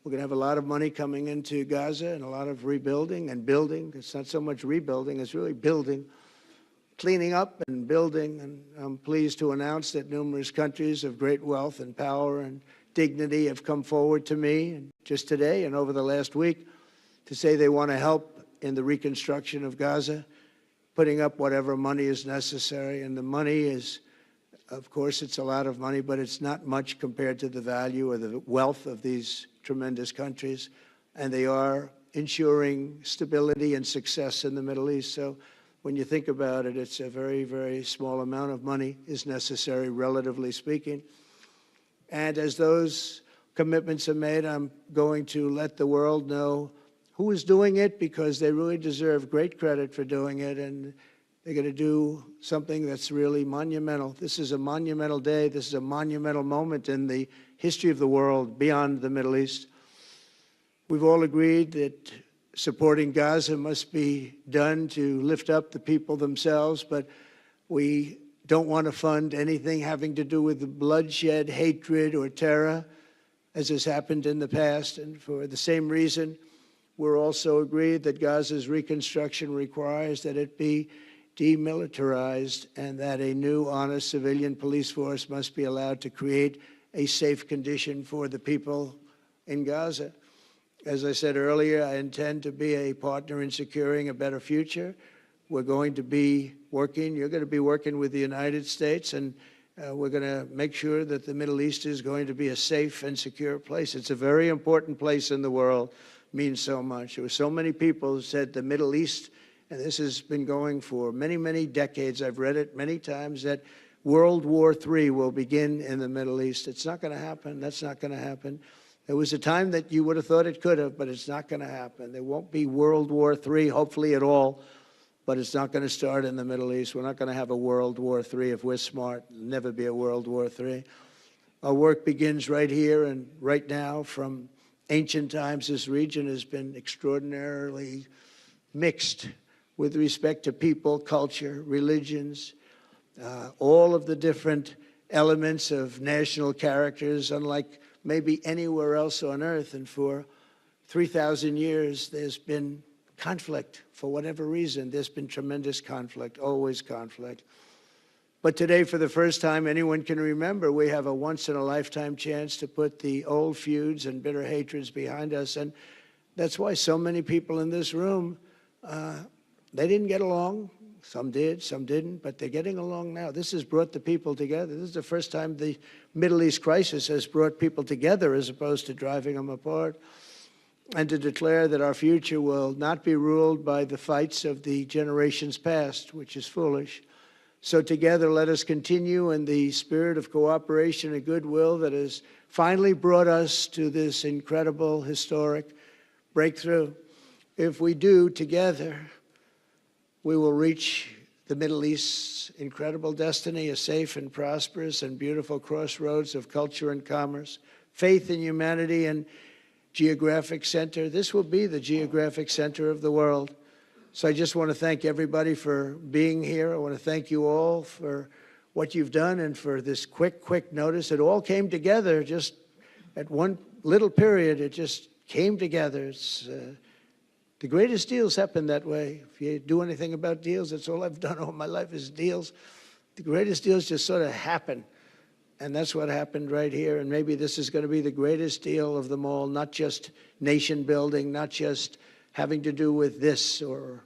We're going to have a lot of money coming into Gaza and a lot of rebuilding and building. It's not so much rebuilding, it's really building, cleaning up and building. And I'm pleased to announce that numerous countries of great wealth and power and dignity have come forward to me just today and over the last week to say they want to help in the reconstruction of Gaza, putting up whatever money is necessary. And the money is, of course, it's a lot of money, but it's not much compared to the value or the wealth of these tremendous countries. And they are ensuring stability and success in the Middle East. So when you think about it, it's a very, very small amount of money is necessary, relatively speaking. And as those commitments are made, I'm going to let the world know who is doing it, because they really deserve great credit for doing it, and they're going to do something that's really monumental. This is a monumental day. This is a monumental moment in the history of the world beyond the Middle East. We've all agreed that supporting Gaza must be done to lift up the people themselves, but we don't want to fund anything having to do with bloodshed, hatred, or terror, as has happened in the past. And for the same reason, we're also agreed that Gaza's reconstruction requires that it be demilitarized and that a new, honest civilian police force must be allowed to create a safe condition for the people in Gaza. As I said earlier, I intend to be a partner in securing a better future. We're going to be working, you're going to be working with the United States, and we're going to make sure that the Middle East is going to be a safe and secure place. It's a very important place in the world. Means so much. There were so many people who said the Middle East, and this has been going for many, many decades. I've read it many times, that World War III will begin in the Middle East. It's not going to happen. That's not going to happen. There was a time that you would have thought it could have, but it's not going to happen. There won't be World War III, hopefully at all, but it's not going to start in the Middle East. We're not going to have a World War III if we're smart. There'll never be a World War III. Our work begins right here and right now. From ancient times, this region has been extraordinarily mixed with respect to people, culture, religions, all of the different elements of national characters, unlike maybe anywhere else on earth. And for 3,000 years, there's been conflict. For whatever reason, there's been tremendous conflict, always conflict. But today, for the first time anyone can remember, we have a once-in-a-lifetime chance to put the old feuds and bitter hatreds behind us. And that's why so many people in this room, they didn't get along. Some did, some didn't, but they're getting along now. This has brought the people together. This is the first time the Middle East crisis has brought people together as opposed to driving them apart. And to declare that our future will not be ruled by the fights of the generations past, which is foolish. So together, let us continue in the spirit of cooperation and goodwill that has finally brought us to this incredible, historic breakthrough. If we do, together, we will reach the Middle East's incredible destiny, a safe and prosperous and beautiful crossroads of culture and commerce, faith in humanity and geographic center. This will be the geographic center of the world. So I just want to thank everybody for being here. I want to thank you all for what you've done and for this quick notice. It all came together just at one little period. It just came together. It's, the greatest deals happen that way. If you do anything about deals, that's all I've done all my life is deals. The greatest deals just sort of happen. And that's what happened right here. And maybe this is going to be the greatest deal of them all, not just nation building, not just having to do with this or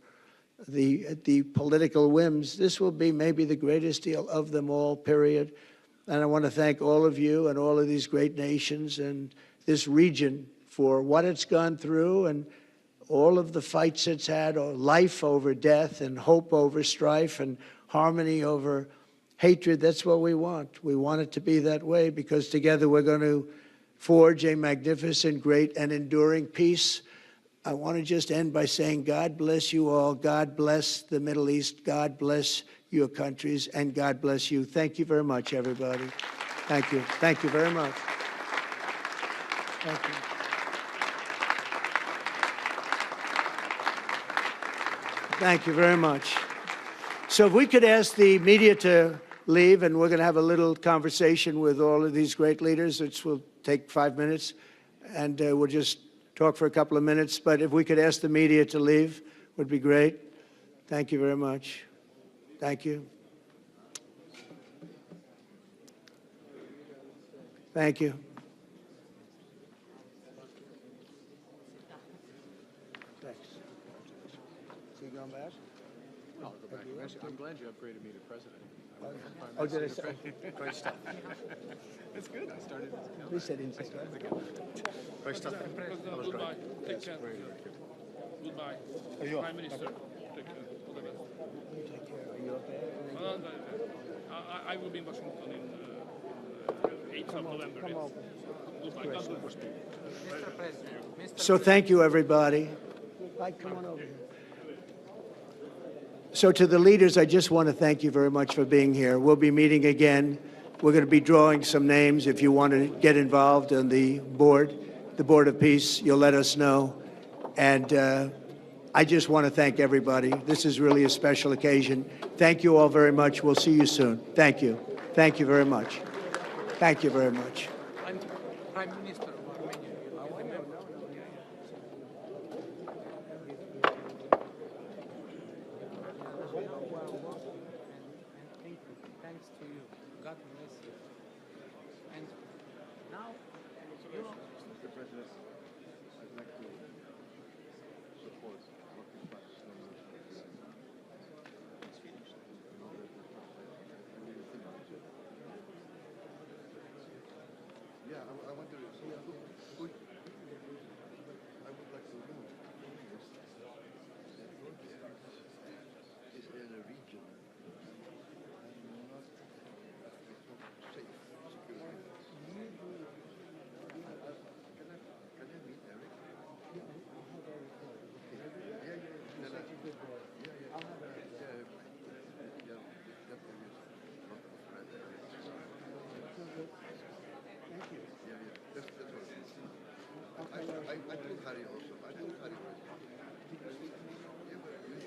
the political whims. This will be maybe the greatest deal of them all, period. And I want to thank all of you and all of these great nations and this region for what it's gone through and all of the fights it's had, or life over death and hope over strife and harmony over hatred. That's what we want. We want it to be that way because together we're going to forge a magnificent, great, and enduring peace. I want to just end by saying God bless you all. God bless the Middle East. God bless your countries. And God bless you. Thank you very much, everybody. Thank you. Thank you very much. Thank you. Thank you very much. So if we could ask the media to leave, and we're going to have a little conversation with all of these great leaders, which will take 5 minutes. and we'll just talk for a couple of minutes. But if we could ask the media to leave, would be great. Thank you very much. Thank you. Thank you. Thanks. So you going back? I'll go back. I'm glad you upgraded me to president. Oh, did I say? Great stuff. That's good. I started as a Please sit in. Great stuff. That was great. Take care. Goodbye. Are you Prime Minister. Take care. All the best. Take care. Are you okay? I will be in Washington in 8th of November. Yes. Goodbye. God bless. Mr. President. So thank you, everybody. Come on over here. So to the leaders, I just want to thank you very much for being here. We'll be meeting again. We're going to be drawing some names. If you want to get involved on the Board of Peace, you'll let us know. And I just want to thank everybody. This is really a special occasion. Thank you all very much. We'll see you soon. Thank you. Thank you very much. Thank you very much. And Prime Minister of Armenia, you remember? Thanks to you. God bless you. And now, Mr. President, I'd like to support what the Pakistan Yeah, I wonder, who I would like to know is in a region not safe, security. Can I meet Eric? I told Harry also. I told Harry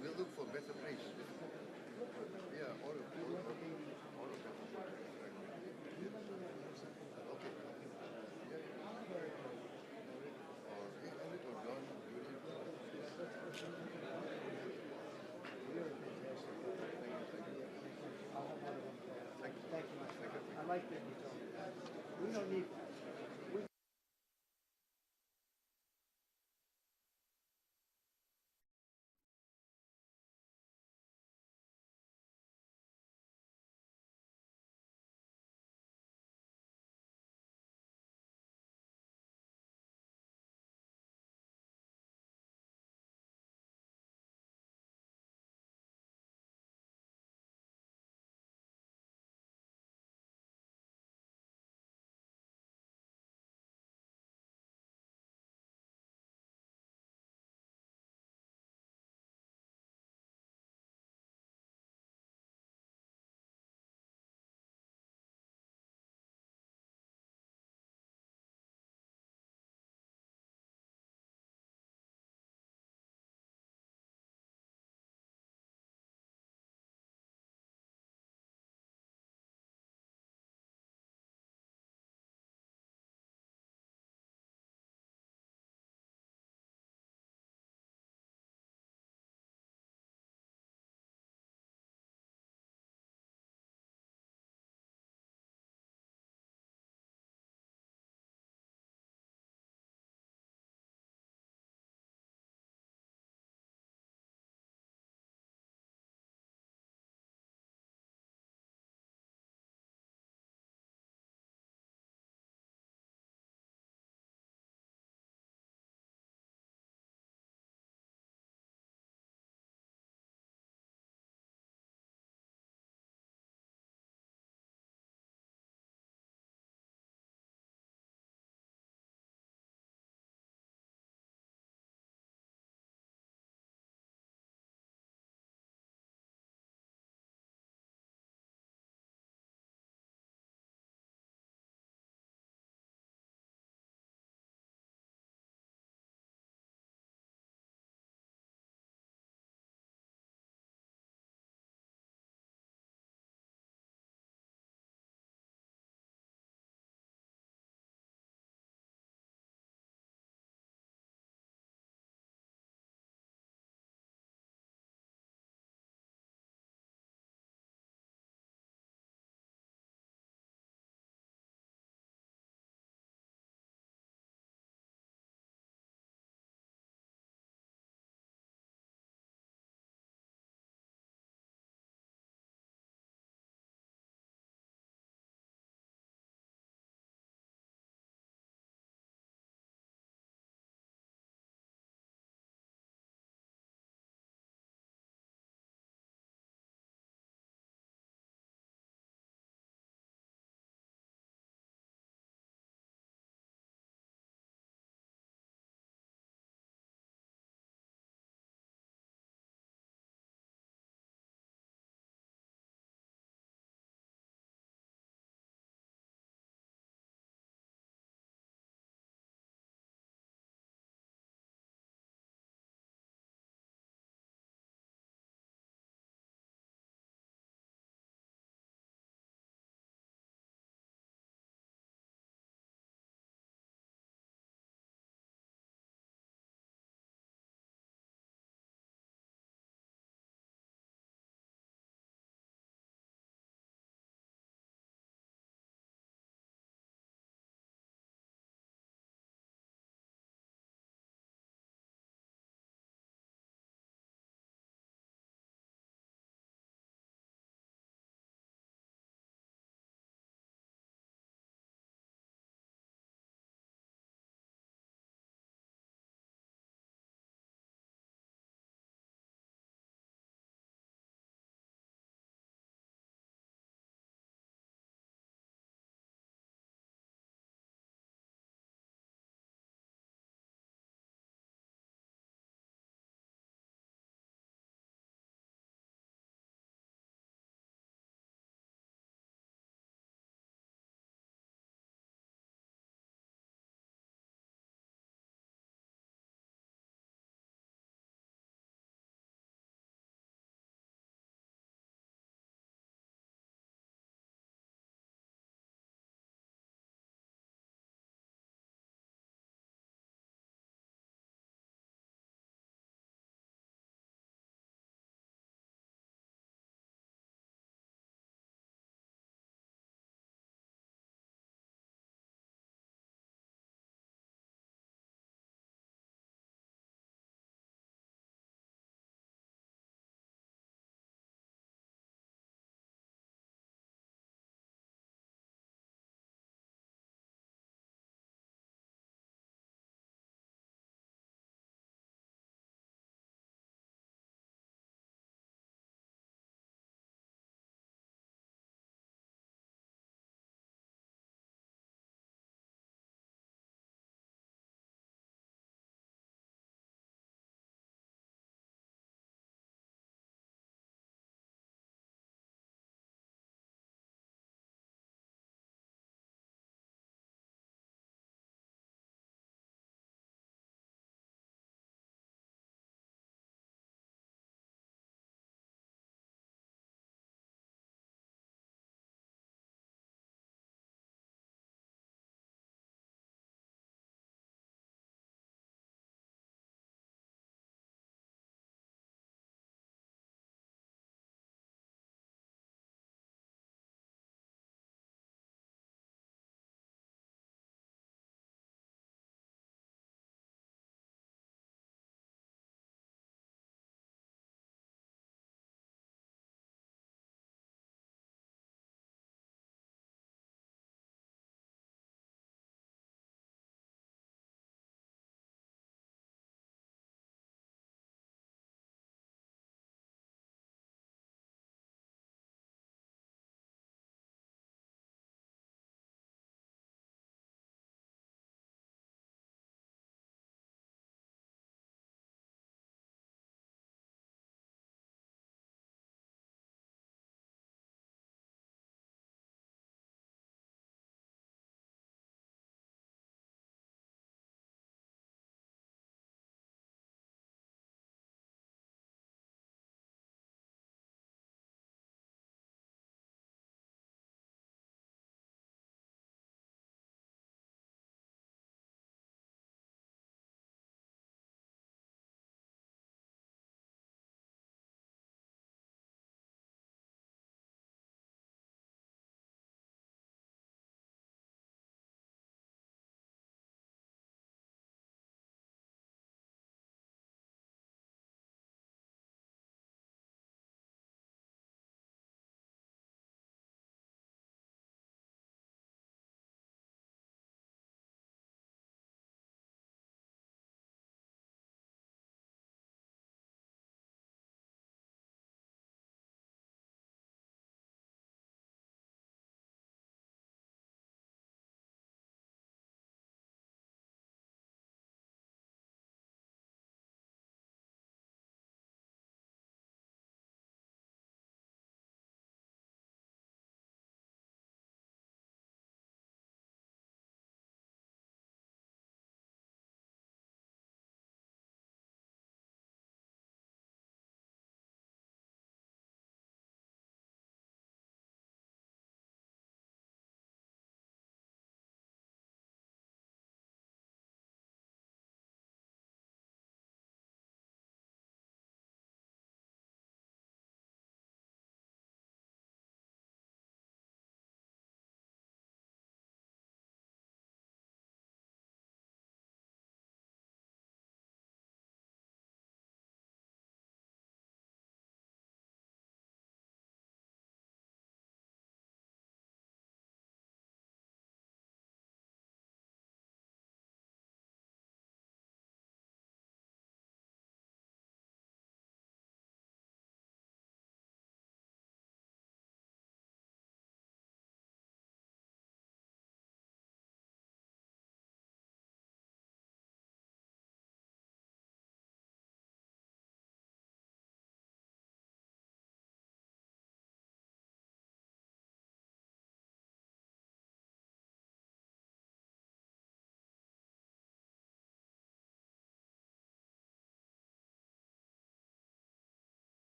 we'll look for better place. Yeah, all of them. Okay. Or Eric or John, Thank you. I like that.